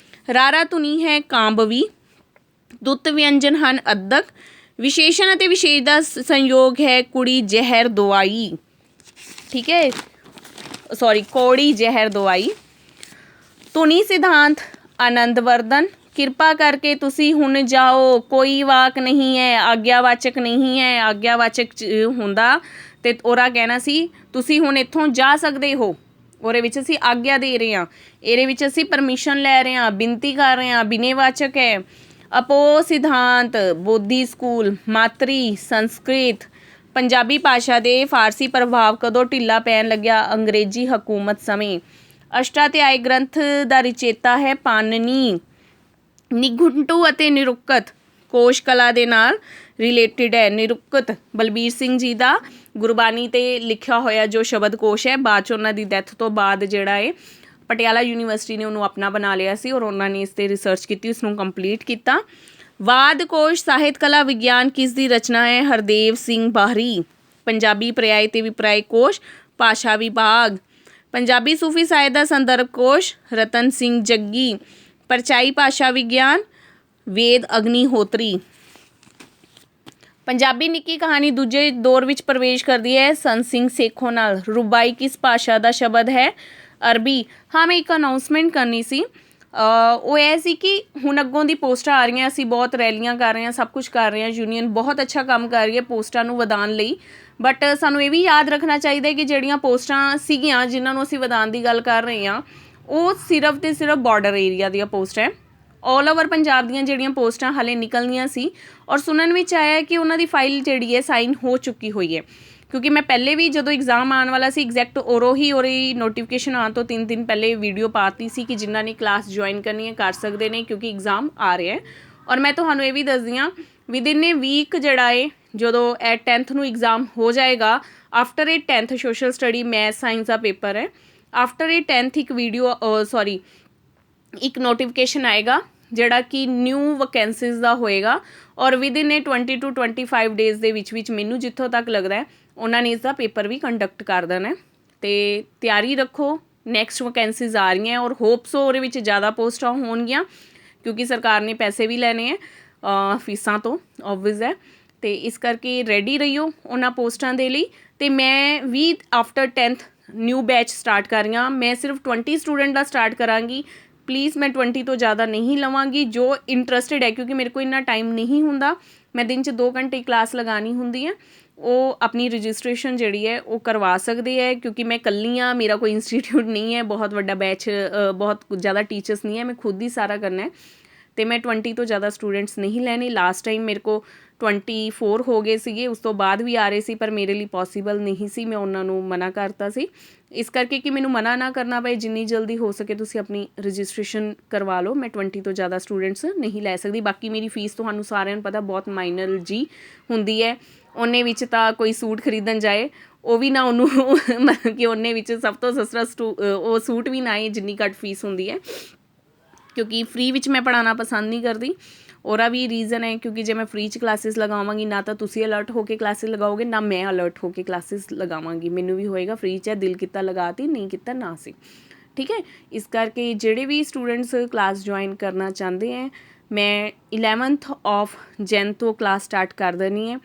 ਰਾਰਾ ਧੁਨੀ ਹੈ ਕਾਂਬਵੀ। ਦੁੱਤ ਵਿਅੰਜਨ ਹਨ ਅੱਧਕ। ਵਿਸ਼ੇਸ਼ਣ ਅਤੇ ਵਿਸ਼ੇਸ਼ ਦਾ ਸੰਯੋਗ ਹੈ ਕੁੜੀ ਜ਼ਹਿਰ ਦਵਾਈ। ਠੀਕ ਹੈ, ਸੌਰੀ, ਕੌੜੀ ਜ਼ਹਿਰ ਦਵਾਈ। ਧੁਨੀ ਸਿਧਾਂਤ ਆਨੰਦਵਰਧਨ। ਕਿਰਪਾ ਕਰਕੇ ਤੁਸੀਂ ਹੁਣ ਜਾਓ, ਕੋਈ ਵਾਕ ਨਹੀਂ ਹੈ, ਆਗਿਆਵਾਚਕ ਨਹੀਂ ਹੈ। ਆਗਿਆਵਾਚਕ ਹੁੰਦਾ ਅਤੇ ਉਹਦਾ ਕਹਿਣਾ ਸੀ ਤੁਸੀਂ ਹੁਣ ਇੱਥੋਂ ਜਾ ਸਕਦੇ ਹੋ, ਉਹਦੇ ਵਿੱਚ ਅਸੀਂ ਆਗਿਆ ਦੇ ਰਹੇ ਹਾਂ, ਇਹਦੇ ਵਿੱਚ ਅਸੀਂ ਪਰਮਿਸ਼ਨ ਲੈ ਰਹੇ ਹਾਂ, ਬੇਨਤੀ ਕਰ ਰਹੇ ਹਾਂ, ਬਿਨੇਵਾਚਕ ਹੈ। ਅਪੋ ਸਿਧਾਂਤ ਬੋਧੀ ਸਕੂਲ। ਮਾਤਰੀ ਸੰਸਕ੍ਰਿਤ। ਪੰਜਾਬੀ ਭਾਸ਼ਾ ਦੇ ਫਾਰਸੀ ਪ੍ਰਭਾਵ ਕਦੋਂ ਢਿੱਲਾ ਪੈਣ ਲੱਗਿਆ? ਅੰਗਰੇਜ਼ੀ ਹਕੂਮਤ ਸਮੇਂ। ਅਸ਼ਟਾਧਿਆਇ ਗ੍ਰੰਥ ਦਾ ਰਚੇਤਾ ਹੈ ਪਾਣਿਨੀ। ਨਿਘੰਟੂ ਅਤੇ ਨਿਰੁਕਤ ਕੋਸ਼ ਕਲਾ ਦੇ ਨਾਲ ਰਿਲੇਟਿਡ ਹੈ। ਨਿਰੁਕਤ ਬਲਬੀਰ ਸਿੰਘ ਜੀ ਦਾ ਗੁਰਬਾਣੀ 'ਤੇ ਲਿਖਿਆ ਹੋਇਆ ਜੋ ਸ਼ਬਦ ਕੋਸ਼ ਹੈ, ਬਾਅਦ 'ਚ ਉਹਨਾਂ ਦੀ ਡੈਥ ਤੋਂ ਬਾਅਦ ਜਿਹੜਾ ਹੈ ਪਟਿਆਲਾ ਯੂਨੀਵਰਸਿਟੀ ਨੇ ਉਹਨੂੰ ਆਪਣਾ ਬਣਾ ਲਿਆ ਸੀ ਔਰ ਉਹਨਾਂ ਨੇ ਇਸ 'ਤੇ ਰਿਸਰਚ ਕੀਤੀ, ਉਸਨੂੰ ਕੰਪਲੀਟ ਕੀਤਾ। ਵਾਦ ਕੋਸ਼ ਸਾਹਿਤ ਕਲਾ ਵਿਗਿਆਨ ਕਿਸ ਦੀ ਰਚਨਾ ਹੈ? ਹਰਦੇਵ ਸਿੰਘ ਬਾਹਰੀ। ਪੰਜਾਬੀ ਪਰਿਆਏ ਅਤੇ ਵਿਪਰਾਏ ਕੋਸ਼ ਭਾਸ਼ਾ ਵਿਭਾਗ। ਪੰਜਾਬੀ ਸੂਫੀ ਸਾਹਿਤ ਦਾ ਸੰਦਰਭ ਕੋਸ਼ ਰਤਨ ਸਿੰਘ ਜੱਗੀ। ਪਰਚਾਈ ਭਾਸ਼ਾ ਵਿਗਿਆਨ ਵੇਦ ਅਗਨੀਹੋਤਰੀ। ਪੰਜਾਬੀ ਨਿੱਕੀ ਕਹਾਣੀ ਦੂਜੇ ਦੌਰ ਵਿੱਚ ਪ੍ਰਵੇਸ਼ ਕਰਦੀ ਹੈ ਸੰਤ ਸਿੰਘ ਸੇਖੋਂ ਨਾਲ। ਰੁਬਾਈ ਕਿਸ ਭਾਸ਼ਾ ਦਾ ਸ਼ਬਦ ਹੈ? ਅਰਬੀ। ਹਾਂ, ਮੈਂ ਇੱਕ ਅਨਾਊਂਸਮੈਂਟ ਕਰਨੀ ਸੀ। ਉਹ ਇਹ ਸੀ ਕਿ ਹੁਣ ਅੱਗੋਂ ਦੀ ਪੋਸਟਾਂ ਆ ਰਹੀਆਂ, ਅਸੀਂ ਬਹੁਤ ਰੈਲੀਆਂ ਕਰ ਰਹੇ ਹਾਂ, ਸਭ ਕੁਝ ਕਰ ਰਹੇ ਹਾਂ, ਯੂਨੀਅਨ ਬਹੁਤ ਅੱਛਾ ਕੰਮ ਕਰ ਰਹੀ ਹੈ ਪੋਸਟਾਂ ਨੂੰ ਵਧਾਉਣ ਲਈ। ਬਟ ਸਾਨੂੰ ਇਹ ਵੀ ਯਾਦ ਰੱਖਣਾ ਚਾਹੀਦਾ ਹੈ ਕਿ ਜਿਹੜੀਆਂ ਪੋਸਟਾਂ ਸੀਗੀਆਂ ਜਿਨ੍ਹਾਂ ਨੂੰ ਅਸੀਂ ਵਧਾਉਣ ਦੀ ਗੱਲ ਕਰ ਰਹੇ ਹਾਂ, ਉਹ ਸਿਰਫ ਅਤੇ ਸਿਰਫ ਬਾਰਡਰ ਏਰੀਆ ਦੀਆਂ ਪੋਸਟਾਂ ਹੈ। ਆਲ ਓਵਰ ਪੰਜਾਬ ਦੀਆਂ ਜਿਹੜੀਆਂ ਪੋਸਟਾਂ ਹਾਲੇ ਨਿਕਲਣੀਆਂ ਸੀ ਔਰ ਸੁਣਨ ਵਿੱਚ ਆਇਆ ਕਿ ਉਹਨਾਂ ਦੀ ਫਾਈਲ ਜਿਹੜੀ ਹੈ ਸਾਈਨ ਹੋ ਚੁੱਕੀ ਹੋਈ ਹੈ। ਕਿਉਂਕਿ ਮੈਂ ਪਹਿਲੇ ਵੀ ਜਦੋਂ ਐਗਜ਼ਾਮ ਆਉਣ ਵਾਲਾ ਸੀ ਐਗਜ਼ੈਕਟ ਉਹਦੀ ਨੋਟੀਫਿਕੇਸ਼ਨ ਆਉਣ ਤੋਂ 3 ਦਿਨ ਪਹਿਲੇ ਵੀਡੀਓ ਪਾਤੀ ਸੀ ਕਿ ਜਿਨ੍ਹਾਂ ਨੇ ਕਲਾਸ ਜੁਆਇਨ ਕਰਨੀ ਹੈ ਕਰ ਸਕਦੇ ਨੇ, ਕਿਉਂਕਿ ਐਗਜ਼ਾਮ ਆ ਰਿਹਾ ਹੈ। ਔਰ ਮੈਂ ਤੁਹਾਨੂੰ ਇਹ ਵੀ ਦੱਸਦੀ ਹਾਂ ਵਿਦਿਨ ਏ ਵੀਕ ਜਿਹੜਾ ਹੈ ਜਦੋਂ 10th ਨੂੰ ਐਗਜ਼ਾਮ ਹੋ ਜਾਏਗਾ, after a 10th social study math science ਦਾ ਪੇਪਰ ਹੈ, ਆਫਟਰ ਏ 10th ਇੱਕ ਨੋਟੀਫਿਕੇਸ਼ਨ ਆਏਗਾ ਜਿਹੜਾ ਕਿ ਨਿਊ ਵੈਕੈਂਸੀਜ਼ ਦਾ ਹੋਏਗਾ ਔਰ ਵਿਦਿਨ ਏ 20 to 25 ਡੇਜ਼ ਦੇ ਵਿੱਚ ਮੈਨੂੰ ਜਿੱਥੋਂ ਤੱਕ ਲੱਗਦਾ ਹੈ ਉਹਨਾਂ ਨੇ ਇਸ ਦਾ ਪੇਪਰ ਵੀ ਕੰਡਕਟ ਕਰ ਦੇਣਾ। ਅਤੇ ਤਿਆਰੀ ਰੱਖੋ, ਨੈਕਸਟ ਵੈਕੈਂਸੀਜ਼ ਆ ਰਹੀਆਂ ਔਰ ਹੋਪਸ ਉਹਦੇ ਵਿੱਚ ਜ਼ਿਆਦਾ ਪੋਸਟਾਂ ਹੋਣਗੀਆਂ ਕਿਉਂਕਿ ਸਰਕਾਰ ਨੇ ਪੈਸੇ ਵੀ ਲੈਣੇ ਹੈ ਫੀਸਾਂ ਤੋਂ, ਓਬਵੀਅਸ ਹੈ। ਅਤੇ ਇਸ ਕਰਕੇ ਰੈਡੀ ਰਹੀਓ ਉਹਨਾਂ ਪੋਸਟਾਂ ਦੇ ਲਈ। ਅਤੇ ਮੈਂ ਵੀ after 10th new batch start ਕਰ ਰਹੀ ਹਾਂ। ਮੈਂ ਸਿਰਫ 20 ਸਟੂਡੈਂਟ ਦਾ ਸਟਾਰਟ ਕਰਾਂਗੀ। ਪਲੀਜ਼ ਮੈਂ 20 ਤੋਂ ਜ਼ਿਆਦਾ ਨਹੀਂ ਲਵਾਂਗੀ। ਜੋ ਇੰਟਰਸਟਿਡ ਹੈ, ਕਿਉਂਕਿ ਮੇਰੇ ਕੋਲ ਇੰਨਾ ਟਾਈਮ ਨਹੀਂ ਹੁੰਦਾ, ਮੈਂ ਦਿਨ 'ਚ 2 ਘੰਟੇ ਕਲਾਸ ਲਗਾਉਣੀ ਹੁੰਦੀ ਹੈ, ਉਹ ਆਪਣੀ ਰਜਿਸਟ੍ਰੇਸ਼ਨ ਜਿਹੜੀ ਹੈ ਉਹ ਕਰਵਾ ਸਕਦੇ ਹੈ। ਕਿਉਂਕਿ ਮੈਂ ਇਕੱਲੀ ਹਾਂ, ਮੇਰਾ ਕੋਈ ਇੰਸਟੀਟਿਊਟ ਨਹੀਂ ਹੈ, ਬਹੁਤ ਵੱਡਾ ਬੈਚ, ਬਹੁਤ ਜ਼ਿਆਦਾ ਟੀਚਰਸ ਨਹੀਂ ਹੈ, ਮੈਂ ਖੁਦ ਹੀ ਸਾਰਾ ਕਰਨਾ ਹੈ। तो मैं 20 तो ज़्यादा स्टूडेंट्स नहीं लैने। लास्ट टाइम मेरे को 24 हो गए ਸੀਗੇ, ਉਸ ਤੋਂ ਬਾਅਦ ਵੀ ਆ ਰਹੇ ਸੀ, ਪਰ ਮੇਰੇ ਲਈ ਪੋਸੀਬਲ ਨਹੀਂ ਸੀ, ਮੈਂ ਉਹਨਾਂ ਨੂੰ ਮਨਾ ਕਰਤਾ ਸੀ। ਇਸ ਕਰਕੇ ਕਿ ਮੈਨੂੰ ਮਨਾ ਨਾ ਕਰਨਾ ਪਏ, ਜਿੰਨੀ ਜਲਦੀ ਹੋ ਸਕੇ ਤੁਸੀਂ ਆਪਣੀ ਰਜਿਸਟ੍ਰੇਸ਼ਨ ਕਰਵਾ ਲਓ। ਮੈਂ 20 ਤੋਂ ਜ਼ਿਆਦਾ ਸਟੂਡੈਂਟਸ ਨਹੀਂ ਲੈ ਸਕਦੀ। ਬਾਕੀ ਮੇਰੀ ਫੀਸ ਤੁਹਾਨੂੰ ਸਾਰਿਆਂ ਨੂੰ ਪਤਾ ਬਹੁਤ ਮਾਈਨਰ ਜੀ ਹੁੰਦੀ ਹੈ। ਉਹਨੇ ਵਿੱਚ ਤਾਂ ਕੋਈ ਸੂਟ ਖਰੀਦਣ ਜਾਏ ਉਹ ਵੀ ਨਾ ਉਹਨੂੰ ਮਤਲਬ ਕਿ ਉਹਨੇ ਵਿੱਚ ਸਭ ਤੋਂ ਸਸਤਾ ਉਹ ਸੂਟ ਵੀ ਨਾ ਆਏ ਜਿੰਨੀ ਘੱਟ ਫੀਸ ਹੁੰਦੀ ਹੈ, ਕਿਉਂਕਿ ਫ੍ਰੀ ਵਿੱਚ ਮੈਂ ਪੜ੍ਹਾਉਣਾ ਪਸੰਦ ਨਹੀਂ ਕਰਦੀ। ਉਹਦਾ ਵੀ ਰੀਜ਼ਨ ਹੈ ਕਿਉਂਕਿ ਜੇ ਮੈਂ ਫ੍ਰੀ 'ਚ ਕਲਾਸਿਸ ਲਗਾਵਾਂਗੀ ਨਾ ਤਾਂ ਤੁਸੀਂ ਅਲਰਟ ਹੋ ਕੇ ਕਲਾਸਿਸ ਲਗਾਓਗੇ, ਨਾ ਮੈਂ ਅਲਰਟ ਹੋ ਕੇ ਕਲਾਸਿਸ ਲਗਾਵਾਂਗੀ। ਮੈਨੂੰ ਵੀ ਹੋਏਗਾ ਫ੍ਰੀ 'ਚ ਦਿਲ ਕੀਤਾ ਲਗਾਤੀ, ਨਹੀਂ ਕੀਤਾ ਨਾ ਸੀ, ਠੀਕ ਹੈ। ਇਸ ਕਰਕੇ ਜਿਹੜੇ ਵੀ ਸਟੂਡੈਂਟਸ ਕਲਾਸ ਜੁਆਇਨ ਕਰਨਾ ਚਾਹੁੰਦੇ ਹੈ, ਮੈਂ 11th ਆਫ ਜਨ ਤੋਂ ਕਲਾਸ ਸਟਾਰਟ ਕਰ ਦੇਣੀ ਹੈ,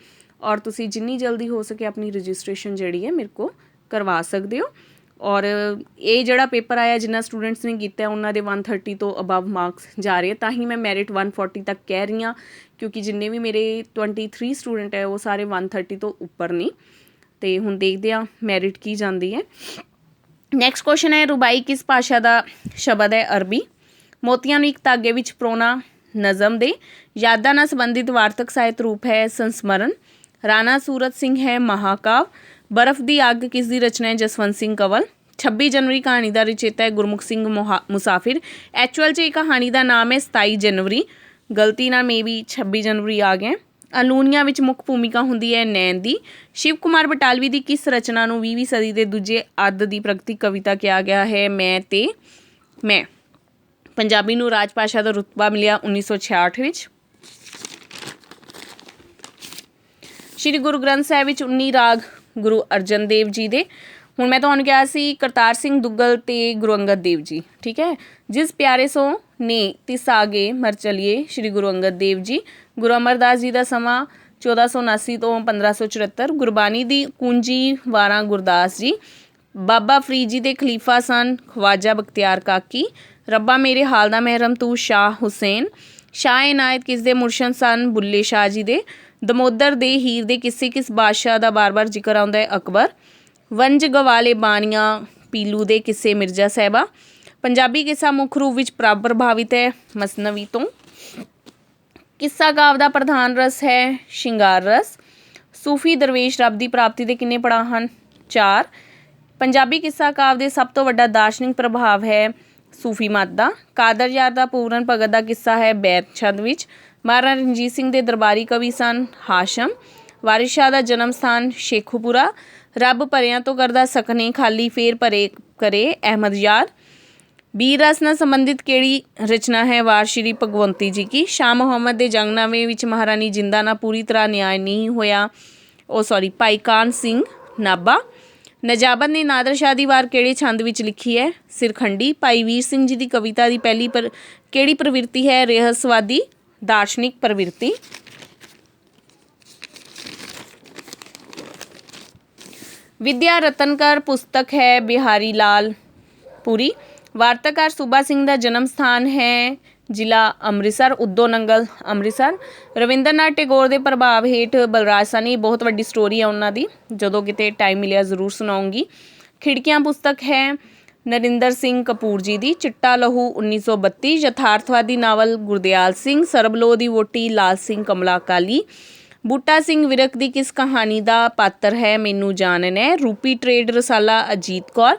ਔਰ ਤੁਸੀਂ ਜਿੰਨੀ ਜਲਦੀ ਹੋ ਸਕੇ ਆਪਣੀ ਰਜਿਸਟ੍ਰੇਸ਼ਨ ਜਿਹੜੀ ਹੈ ਮੇਰੇ ਕੋਲ ਕਰਵਾ ਸਕਦੇ ਹੋ। ਔਰ ਇਹ ਜਿਹੜਾ ਪੇਪਰ ਆਇਆ ਜਿੰਨਾ ਸਟੂਡੈਂਟਸ ਨੇ ਕੀਤਾ ਉਹਨਾਂ ਦੇ 130 ਤੋਂ ਅਬਵ ਮਾਰਕਸ ਜਾ ਰਹੇ, ਤਾਂ ਹੀ ਮੈਂ ਮੈਰਿਟ 140 ਤੱਕ ਕਹਿ ਰਹੀ ਹਾਂ, ਕਿਉਂਕਿ ਜਿੰਨੇ ਵੀ ਮੇਰੇ 23 ਸਟੂਡੈਂਟ ਹੈ ਉਹ ਸਾਰੇ 130 ਤੋਂ ਉੱਪਰ ਨਹੀਂ। ਅਤੇ ਹੁਣ ਦੇਖਦੇ ਹਾਂ ਮੈਰਿਟ ਕੀ ਜਾਂਦੀ ਹੈ। ਨੈਕਸਟ ਕੁਐਸਚਨ ਹੈ, ਰੁਬਾਈ ਕਿਸ ਭਾਸ਼ਾ ਦਾ ਸ਼ਬਦ ਹੈ? ਅਰਬੀ। ਮੋਤੀਆਂ ਨੂੰ ਇੱਕ ਧਾਗੇ ਵਿੱਚ ਪਰੋਣਾ ਨਜ਼ਮ ਦੇ ਯਾਦਾਂ ਨਾਲ ਸੰਬੰਧਿਤ ਵਾਰਤਕ ਸਾਹਿਤ ਰੂਪ ਹੈ ਸੰਸਮਰਨ। ਰਾਣਾ ਸੂਰਤ ਸਿੰਘ ਹੈ ਮਹਾਕਾਵ। ਬਰਫ਼ ਦੀ ਅੱਗ ਕਿਸ ਦੀ ਰਚਨਾ ਹੈ? ਜਸਵੰਤ ਸਿੰਘ ਕੰਵਲ। 26 ਜਨਵਰੀ ਕਹਾਣੀ ਦਾ ਰਚੇਤਾ ਹੈ ਗੁਰਮੁਖ ਸਿੰਘ ਮੁਸਾਫਿਰ। ਐਕਚੁਅਲ 'ਚ ਇਹ ਕਹਾਣੀ ਦਾ ਨਾਮ ਹੈ 27 ਜਨਵਰੀ, ਗਲਤੀ ਨਾਲ ਮੇ ਵੀ 26 ਜਨਵਰੀ ਆ ਗਿਆ। ਅਲੂਨੀਆ ਵਿੱਚ ਮੁੱਖ ਭੂਮਿਕਾ ਹੁੰਦੀ ਹੈ ਨੈਣ ਦੀ। ਸ਼ਿਵ ਕੁਮਾਰ ਬਟਾਲਵੀ ਦੀ ਕਿਸ ਰਚਨਾ ਨੂੰ 20ਵੀਂ ਸਦੀ ਦੇ ਦੂਜੇ ਅੱਧ ਦੀ ਪ੍ਰਗਤੀ ਕਵਿਤਾ ਕਿਹਾ ਗਿਆ ਹੈ? ਮੈਂ ਤੇ ਮੈਂ। ਪੰਜਾਬੀ ਨੂੰ ਰਾਜ ਭਾਸ਼ਾ ਦਾ ਰੁਤਬਾ ਮਿਲਿਆ 1966 ਵਿੱਚ। ਸ਼੍ਰੀ ਗੁਰੂ ਗ੍ਰੰਥ ਸਾਹਿਬ ਵਿੱਚ 19 ਰਾਗ ਗੁਰੂ ਅਰਜਨ ਦੇਵ ਜੀ ਦੇ। ਹੁਣ ਮੈਂ ਤੁਹਾਨੂੰ ਕਿਹਾ ਸੀ ਕਰਤਾਰ ਸਿੰਘ ਦੁੱਗਲ ਅਤੇ ਗੁਰੂ ਅੰਗਦ ਦੇਵ ਜੀ, ਠੀਕ ਹੈ। ਜਿਸ ਪਿਆਰੇ ਸੋ ਨੇ ਤਿਸ ਆਗੇ ਮਰ ਚਲੀਏ, ਸ਼੍ਰੀ ਗੁਰੂ ਅੰਗਦ ਦੇਵ ਜੀ। ਗੁਰੂ ਅਮਰਦਾਸ ਜੀ ਦਾ ਸਮਾਂ 1479 ਤੋਂ 1574। ਗੁਰਬਾਣੀ ਦੀ ਕੁੰਜੀ ਵਾਰਾਂ ਗੁਰਦਾਸ ਜੀ। ਬਾਬਾ ਫਰੀਦ ਜੀ ਦੇ ਖਲੀਫਾ ਸਨ ਖਵਾਜਾ ਬਖਤਿਆਰ ਕਾਕੀ। ਰੱਬਾ ਮੇਰੇ ਹਾਲ ਦਾ ਮਹਿਰਮ ਤੂੰ ਸ਼ਾਹ ਹੁਸੈਨ। ਸ਼ਾਹ ਇਨਾਇਤ ਕਿਸ ਦੇ ਮੁਰਸ਼ਦ ਸਨ? ਬੁੱਲੇ ਸ਼ਾਹ ਜੀ ਦੇ। ਦਮੋਦਰ ਦੇ ਹੀਰ ਦੇ ਕਿਸੇ ਕਿਸ ਬਾਦਸ਼ਾਹ ਦਾ ਬਾਰ-ਬਾਰ ਜ਼ਿਕਰ ਆਉਂਦਾ ਹੈ? ਅਕਬਰ। ਵੰਜ ਗਵਾਲੇ ਬਾਣੀਆਂ ਪੀਲੂ ਦੇ ਕਿਸੇ ਮਿਰਜ਼ਾ ਸਾਹਿਬਾ। ਪੰਜਾਬੀ ਕਿੱਸਾ ਮੁੱਖ ਰੂਪ ਵਿੱਚ ਪ੍ਰਭਾਵਿਤ ਹੈ ਮਸਨਵੀ ਤੋਂ। ਕਿੱਸਾ ਕਾਵਿ ਦਾ ਪ੍ਰਧਾਨ ਰਸ ਹੈ ਸ਼ਿੰਗਾਰ ਰਸ। ਸੂਫੀ ਦਰਵੇਸ਼ ਰੱਬ ਦੀ ਪ੍ਰਾਪਤੀ ਦੇ ਕਿੰਨੇ ਪੜਾਅ ਹਨ? 4। ਪੰਜਾਬੀ ਕਿੱਸਾ ਕਾਵਿ ਦੇ ਸਭ ਤੋਂ ਵੱਡਾ ਦਾਰਸ਼ਨਿਕ ਪ੍ਰਭਾਵ ਹੈ ਸੂਫੀ ਮਤ ਦਾ। ਕਾਦਰ ਯਾਰ ਦਾ ਪੂਰਨ ਭਗਤ ਦਾ ਕਿੱਸਾ ਹੈ ਬੈਤ ਛੰਦ ਵਿੱਚ। ਮਹਾਰਾਜਾ ਰਣਜੀਤ ਸਿੰਘ ਦੇ ਦਰਬਾਰੀ ਕਵੀ ਸਨ ਹਾਸ਼ਮ। ਵਾਰਿਸ ਸ਼ਾਹ ਦਾ ਜਨਮ ਸਥਾਨ ਸ਼ੇਖੂਪੁਰਾ। ਰੱਬ ਭਰਿਆਂ ਤੋਂ ਕਰਦਾ ਸਕਨੇ ਖਾਲੀ ਫੇਰ ਭਰੇ ਕਰੇ ਅਹਿਮਦ ਯਾਰ। ਵੀਰ ਰਸ ਨਾਲ ਸੰਬੰਧਿਤ ਕਿਹੜੀ ਰਚਨਾ ਹੈ? ਵਾਰ ਸ਼੍ਰੀ ਭਗਵੰਤੀ ਜੀ ਕੀ। ਸ਼ਾਹ ਮੁਹੰਮਦ ਦੇ ਜੰਗਨਾਮੇ ਵਿੱਚ ਮਹਾਰਾਣੀ ਜਿੰਦਾ ਨਾਲ ਪੂਰੀ ਤਰ੍ਹਾਂ ਨਿਆਂ ਨਹੀਂ ਹੋਇਆ, ਭਾਈ ਕਾਨ ਸਿੰਘ ਨਾਭਾ। ਨਜਾਬਤ ਨੇ ਨਾਦਰ ਸ਼ਾਹ ਦੀ ਵਾਰ ਕਿਹੜੇ ਛੰਦ ਵਿੱਚ ਲਿਖੀ ਹੈ? ਸਿਰਖੰਡੀ। ਭਾਈ ਵੀਰ ਸਿੰਘ ਜੀ ਦੀ ਕਵਿਤਾ ਦੀ ਪਹਿਲੀ ਕਿਹੜੀ ਪ੍ਰਵਿਰਤੀ ਹੈ? ਰਹੱਸਵਾਦੀ ਦਾਰਸ਼ਨਿਕ ਪ੍ਰਵਿਰਤੀ। ਵਿਦਿਆ ਰਤਨਕਰ ਪੁਸਤਕ ਹੈ ਬਿਹਾਰੀ ਲਾਲ ਪੁਰੀ। ਵਾਰਤਾਕਾਰ ਸੂਬਾ ਸਿੰਘ ਦਾ ਜਨਮ ਸਥਾਨ ਹੈ ਜ਼ਿਲ੍ਹਾ ਅੰਮ੍ਰਿਤਸਰ, ਉਦੋਂ ਨੰਗਲ ਅੰਮ੍ਰਿਤਸਰ। ਰਵਿੰਦਰਨਾਥ ਟੈਗੋਰ ਦੇ ਪ੍ਰਭਾਵ ਹੇਠ ਬਲਰਾਜ ਸਾਹਨੀ, ਬਹੁਤ ਵੱਡੀ ਸਟੋਰੀ ਹੈ ਉਹਨਾਂ ਦੀ, ਜਦੋਂ ਕਿਤੇ ਟਾਈਮ ਮਿਲਿਆ ਜ਼ਰੂਰ ਸੁਣਾਉਂਗੀ। ਖਿੜਕੀਆਂ ਪੁਸਤਕ ਹੈ ਨਰਿੰਦਰ ਸਿੰਘ ਕਪੂਰ ਜੀ ਦੀ। ਚਿੱਟਾ ਲਹੂ 1932। ਯਥਾਰਥਵਾਦੀ ਨਾਵਲ ਗੁਰਦਿਆਲ ਸਿੰਘ। ਸਰਬਲੋਹ ਦੀ ਵੋਟੀ ਲਾਲ ਸਿੰਘ ਕਮਲਾ ਅਕਾਲੀ। ਬੂਟਾ ਸਿੰਘ ਵਿਰਕ ਦੀ ਕਿਸ ਕਹਾਣੀ ਦਾ ਪਾਤਰ ਹੈ? ਮੈਨੂੰ ਜਾਣਨ ਹੈ। ਰੂਪੀ ਟ੍ਰੇਡ ਰਸਾਲਾ ਅਜੀਤ ਕੌਰ।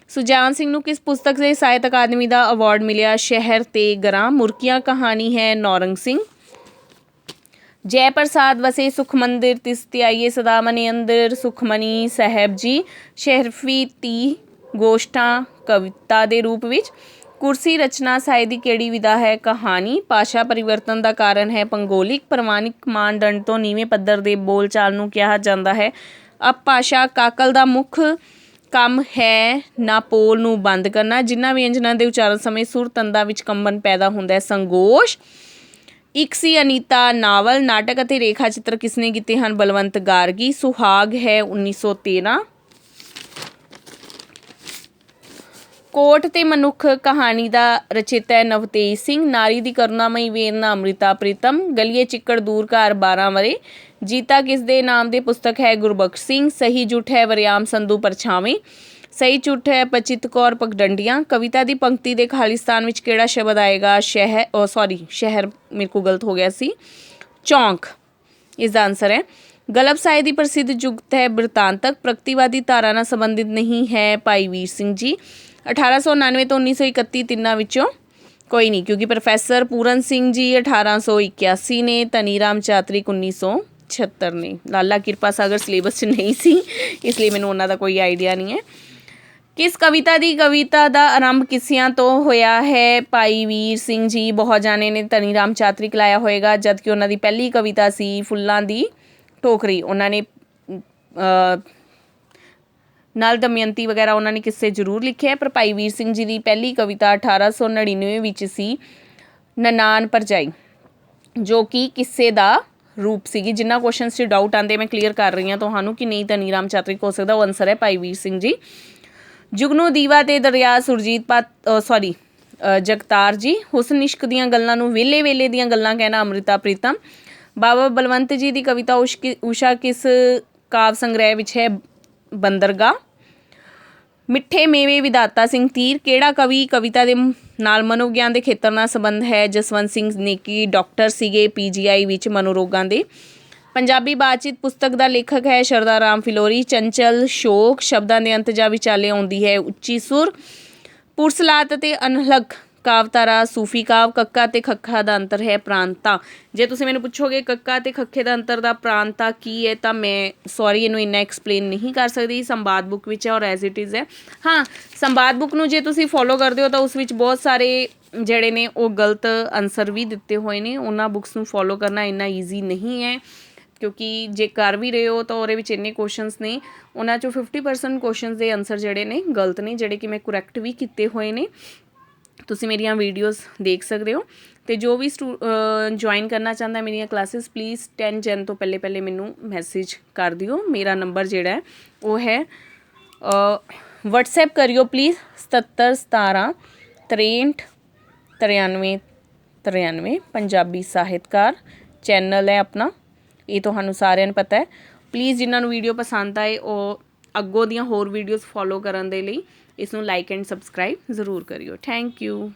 ਸੁਜਾਨ ਸਿੰਘ ਨੂੰ ਕਿਸ ਪੁਸਤਕ ਦੇ ਸਾਹਿਤ ਅਕਾਦਮੀ ਦਾ ਅਵਾਰਡ ਮਿਲਿਆ? ਸ਼ਹਿਰ ਤੇ ਗਰਾਂ। ਮੁਰਕੀਆਂ ਕਹਾਣੀ ਹੈ ਨੌਰੰਗ ਸਿੰਘ। ਜੈ ਪ੍ਰਸਾਦ ਵਸੇ ਸੁਖ ਮੰਦਿਰ ਤਿਸ ਧਿਆਈਏ ਸਦਾ ਮਨੇ ਅੰਦਰ, ਸੁਖਮਨੀ ਸਾਹਿਬ ਜੀ। ਸ਼ਹਿਰਫੀ 30 ਗੋਸ਼ਟਾਂ ਕਵਿਤਾ ਦੇ ਰੂਪ ਵਿੱਚ। ਕੁਰਸੀ ਰਚਨਾ ਸਾਹਿਤ ਦੀ ਕਿਹੜੀ ਵਿਧਾ ਹੈ? ਕਹਾਣੀ। ਭਾਸ਼ਾ ਪਰਿਵਰਤਨ ਦਾ ਕਾਰਨ ਹੈ ਭੂਗੋਲਿਕ। ਪ੍ਰਮਾਣਿਕ ਮਾਨਦੰਡ ਤੋਂ ਨੀਵੇਂ ਪੱਧਰ ਦੇ ਬੋਲਚਾਲ ਨੂੰ ਕਿਹਾ ਜਾਂਦਾ ਹੈ ਅਪਭਾਸ਼ਾ। ਕਾਕਲ ਦਾ ਮੁੱਖ ਕੰਮ ਹੈ ਨਾਪੋਲ ਨੂੰ ਬੰਦ ਕਰਨਾ। ਜਿਨ੍ਹਾਂ ਵਿਅੰਜਨਾਂ ਦੇ ਉਚਾਰਨ ਸਮੇਂ ਸੁਰ ਤੰਦਾਂ ਵਿੱਚ ਕੰਬਨ ਪੈਦਾ ਹੁੰਦਾ ਹੈ ਸੰਗੋਸ਼। ਇੱਕ ਸੀ ਅਨੀਤਾ ਨਾਵਲ। ਨਾਟਕ ਅਤੇ ਰੇਖਾ ਚਿੱਤਰ ਕਿਸਨੇ ਕੀਤੇ ਹਨ? ਬਲਵੰਤ ਗਾਰਗੀ। ਸੁਹਾਗ ਹੈ 1913। ਕੋਟ ਤੇ ਮਨੁੱਖ ਕਹਾਣੀ ਦਾ ਰਚੇਤਾ ਹੈ ਨਵਤੇਜ ਸਿੰਘ। ਨਾਰੀ ਦੀ ਕਰੁਣਾਮਈ ਵੇਦਨਾ ਅੰਮ੍ਰਿਤਾ ਪ੍ਰੀਤਮ। ਗਲੀਏ ਚਿੱਕੜ ਦੂਰ ਘਰ 12 ਵਰੇ। ਜੀਤਾ ਕਿਸ ਦੇ ਨਾਮ ਦੇ ਪੁਸਤਕ ਹੈ? ਗੁਰਬਖਸ਼ ਸਿੰਘ। ਸਹੀ ਜੁੱਠ ਹੈ ਵਰਿਆਮ ਸੰਧੂ ਪਰਛਾਵੇਂ। ਸਹੀ ਝੂਠ ਹੈ ਬਚਿਤ ਕੌਰ ਪਗਡੰਡੀਆਂ। ਕਵਿਤਾ ਦੀ ਪੰਕਤੀ ਦੇ ਖਾਲਿਸਤਾਨ ਵਿੱਚ ਕਿਹੜਾ ਸ਼ਬਦ ਆਏਗਾ? ਸ਼ਹਿਰ ਮੇਰੇ ਕੋਲ ਗਲਤ ਹੋ ਗਿਆ ਸੀ, ਚੌਂਕ ਇਸ ਦਾ ਆਂਸਰ ਹੈ। ਗਲਪ ਸਾਹਿਤ ਦੀ ਪ੍ਰਸਿੱਧ ਜੁਗਤ ਹੈ ਬਿਰਤਾਂਤਕ। ਪ੍ਰਗਤੀਵਾਦੀ ਧਾਰਾ ਨਾਲ ਸੰਬੰਧਿਤ ਨਹੀਂ ਹੈ ਭਾਈ ਵੀਰ ਸਿੰਘ ਜੀ। 1899 ਤੋਂ 1931 ਤਿੰਨਾਂ ਵਿੱਚੋਂ ਕੋਈ ਨਹੀਂ, ਕਿਉਂਕਿ ਪ੍ਰੋਫੈਸਰ ਪੂਰਨ ਸਿੰਘ ਜੀ 1881 ਨੇ, ਧਨੀ ਰਾਮ ਚਾਤਰਿਕ 1976 ਨੇ। ਲਾਲਾ ਕਿਰਪਾ ਸਾਗਰ ਸਿਲੇਬਸ 'ਚ ਨਹੀਂ ਸੀ, ਇਸ ਲਈ ਮੈਨੂੰ ਉਹਨਾਂ ਦਾ ਕੋਈ ਆਈਡੀਆ ਨਹੀਂ ਹੈ। ਕਿਸ ਕਵਿਤਾ ਦਾ ਆਰੰਭ ਕਿੱਸਿਆਂ ਤੋਂ ਹੋਇਆ ਹੈ? ਭਾਈ ਵੀਰ ਸਿੰਘ ਜੀ। ਬਹੁਤ ਜਾਣੇ ਨੇ ਧਨੀ ਰਾਮ ਚਾਤਰਿਕ ਲਾਇਆ ਹੋਏਗਾ, ਜਦ ਕਿ ਉਹਨਾਂ ਦੀ ਪਹਿਲੀ ਕਵਿਤਾ ਸੀ ਫੁੱਲਾਂ ਦੀ ਟੋਕਰੀ। ਉਹਨਾਂ ਨੇ ਨਲ ਦਮਯੰਤੀ ਵਗੈਰਾ ਉਹਨਾਂ ਨੇ ਕਿੱਸੇ ਜ਼ਰੂਰ ਲਿਖੇ ਹੈ, ਪਰ ਭਾਈ ਵੀਰ ਸਿੰਘ ਜੀ ਦੀ ਪਹਿਲੀ ਕਵਿਤਾ 1899 ਵਿੱਚ ਸੀ ਨਨਾਣ ਭਰਜਾਈ, ਜੋ ਕਿ ਕਿੱਸੇ ਦਾ ਰੂਪ ਸੀਗੀ। ਜਿੰਨਾ ਕੁਐਸਚਨਸ 'ਚ ਡਾਊਟ ਆਉਂਦੇ ਮੈਂ ਕਲੀਅਰ ਕਰ ਰਹੀ ਹਾਂ ਤੁਹਾਨੂੰ ਕਿ ਨਹੀਂ ਧਨੀ ਰਾਮ ਚਾਤਰਿਕ ਹੋ ਸਕਦਾ, ਉਹ ਆਨਸਰ ਹੈ ਭਾਈ ਵੀਰ ਸਿੰਘ ਜੀ। ਜੁਗਨੂ ਦੀਵਾ ਤੇ ਦਰਿਆ ਸੁਰਜੀਤ ਜਗਤਾਰ ਜੀ। ਹੁਸਨ ਇਸ਼ਕ ਦੀਆਂ ਗੱਲਾਂ ਨੂੰ ਵੇਲੇ ਵੇਲੇ ਦੀਆਂ ਗੱਲਾਂ ਕਹਿਣਾ ਅੰਮ੍ਰਿਤਾ ਪ੍ਰੀਤਮ। ਬਾਬਾ ਬਲਵੰਤ ਜੀ ਦੀ ਕਵਿਤਾ ਊਸ਼ਾ ਕਿਸ ਕਾਵ ਸੰਗ੍ਰਹਿ ਵਿੱਚ ਹੈ? ਬੰਦਰਗਾਹ। ਮਿੱਠੇ ਮੇਵੇ ਵਿਧਾਤਾ ਸਿੰਘ ਤੀਰ। ਕਿਹੜਾ ਕਵਿਤਾ ਦੇ ਨਾਲ ਮਨੋਵਿਗਿਆਨ ਦੇ ਖੇਤਰ ਨਾਲ ਸੰਬੰਧ ਹੈ? ਜਸਵੰਤ ਸਿੰਘ ਨੇਕੀ ਡਾਕਟਰ ਸੀਗੇ PGI ਵਿੱਚ ਮਨੋਰੋਗਾਂ ਦੇ। ਪੰਜਾਬੀ ਬਾਤਚੀਤ ਪੁਸਤਕ ਦਾ ਲੇਖਕ ਹੈ ਸ਼ਰਦਾ ਰਾਮ ਫਿਲੌਰੀ। ਚੰਚਲ ਸ਼ੋਕ ਸ਼ਬਦਾਂ ਦੇ ਅੰਤ ਜਾਂ ਵਿਚਾਲੇ ਆਉਂਦੀ ਹੈ ਉੱਚੀ ਸੁਰ। ਪੁਰਸਲਾਤ ਅਤੇ ਅਨਹਲਕ ਕਾਵਤਾਰਾ ਸੂਫੀ ਕਾਵ। ਕੱਕਾ ਅਤੇ ਖੱਖਾ ਦਾ ਅੰਤਰ ਹੈ ਪ੍ਰਾਂਤਾ। ਜੇ ਤੁਸੀਂ ਮੈਨੂੰ ਪੁੱਛੋਗੇ ਕੱਕਾ ਅਤੇ ਖੱਖੇ ਦਾ ਅੰਤਰ ਦਾ ਪ੍ਰਾਂਤਾ ਕੀ ਹੈ, ਤਾਂ ਮੈਂ ਇਹਨੂੰ ਇੰਨਾ ਐਕਸਪਲੇਨ ਨਹੀਂ ਕਰ ਸਕਦੀ। ਸੰਵਾਦ ਬੁੱਕ ਵਿੱਚ ਹੈ ਔਰ ਐਜ਼ ਇਟ ਇਜ਼ ਹੈ। ਹਾਂ, ਸੰਵਾਦ ਬੁੱਕ ਨੂੰ ਜੇ ਤੁਸੀਂ ਫੋਲੋ ਕਰਦੇ ਹੋ ਤਾਂ ਉਸ ਵਿੱਚ ਬਹੁਤ ਸਾਰੇ ਜਿਹੜੇ ਨੇ ਉਹ ਗਲਤ ਆਨਸਰ ਵੀ ਦਿੱਤੇ ਹੋਏ ਨੇ। ਉਹਨਾਂ ਬੁੱਕਸ ਨੂੰ ਫੋਲੋ ਕਰਨਾ ਇੰਨਾ ਈਜ਼ੀ ਨਹੀਂ ਹੈ, ਕਿਉਂਕਿ ਜੇ ਕਰ ਵੀ ਰਹੇ ਹੋ ਤਾਂ ਉਹਦੇ ਵਿੱਚ ਇੰਨੇ ਕੁਐਸਚਨਸ ਨੇ, ਉਹਨਾਂ 'ਚੋਂ 50% ਕੁਐਸਚਨਸ ਦੇ ਆਨਸਰ ਜਿਹੜੇ ਨੇ ਗਲਤ ਨੇ, ਜਿਹੜੇ ਕਿ ਮੈਂ ਕਰੈਕਟ ਵੀ ਕੀਤੇ ਹੋਏ ਨੇ। ਤੁਸੀਂ ਮੇਰੀਆਂ ਵੀਡੀਓਜ਼ ਦੇਖ ਸਕਦੇ ਹੋ। ਅਤੇ ਜੋ ਵੀ ਜੁਆਇਨ ਕਰਨਾ ਚਾਹੁੰਦਾ ਮੇਰੀਆਂ ਕਲਾਸਿਸ, ਪਲੀਜ਼ 10 ਜਨ ਤੋਂ ਪਹਿਲੇ ਮੈਨੂੰ ਮੈਸੇਜ ਕਰ ਦਿਓ। ਮੇਰਾ ਨੰਬਰ ਜਿਹੜਾ ਹੈ ਉਹ ਹੈ ਵਟਸਐਪ ਕਰਿਓ ਪਲੀਜ਼ 77 17 63 93 93। ਪੰਜਾਬੀ ਸਾਹਿਤਕਾਰ ਚੈਨਲ ਹੈ ਆਪਣਾ, ਇਹ ਤੁਹਾਨੂੰ ਸਾਰਿਆਂ ਨੂੰ ਪਤਾ ਹੈ। ਪਲੀਜ਼ ਜਿਨ੍ਹਾਂ ਨੂੰ ਵੀਡੀਓ ਪਸੰਦ ਆਏ ਉਹ ਅੱਗੋਂ ਦੀਆਂ ਹੋਰ ਵੀਡੀਓਜ਼ ਫੋਲੋ ਕਰਨ ਦੇ ਲਈ ਇਸ ਨੂੰ ਲਾਈਕ ਐਂਡ ਸਬਸਕ੍ਰਾਈਬ ਜ਼ਰੂਰ ਕਰਿਓ। Thank you.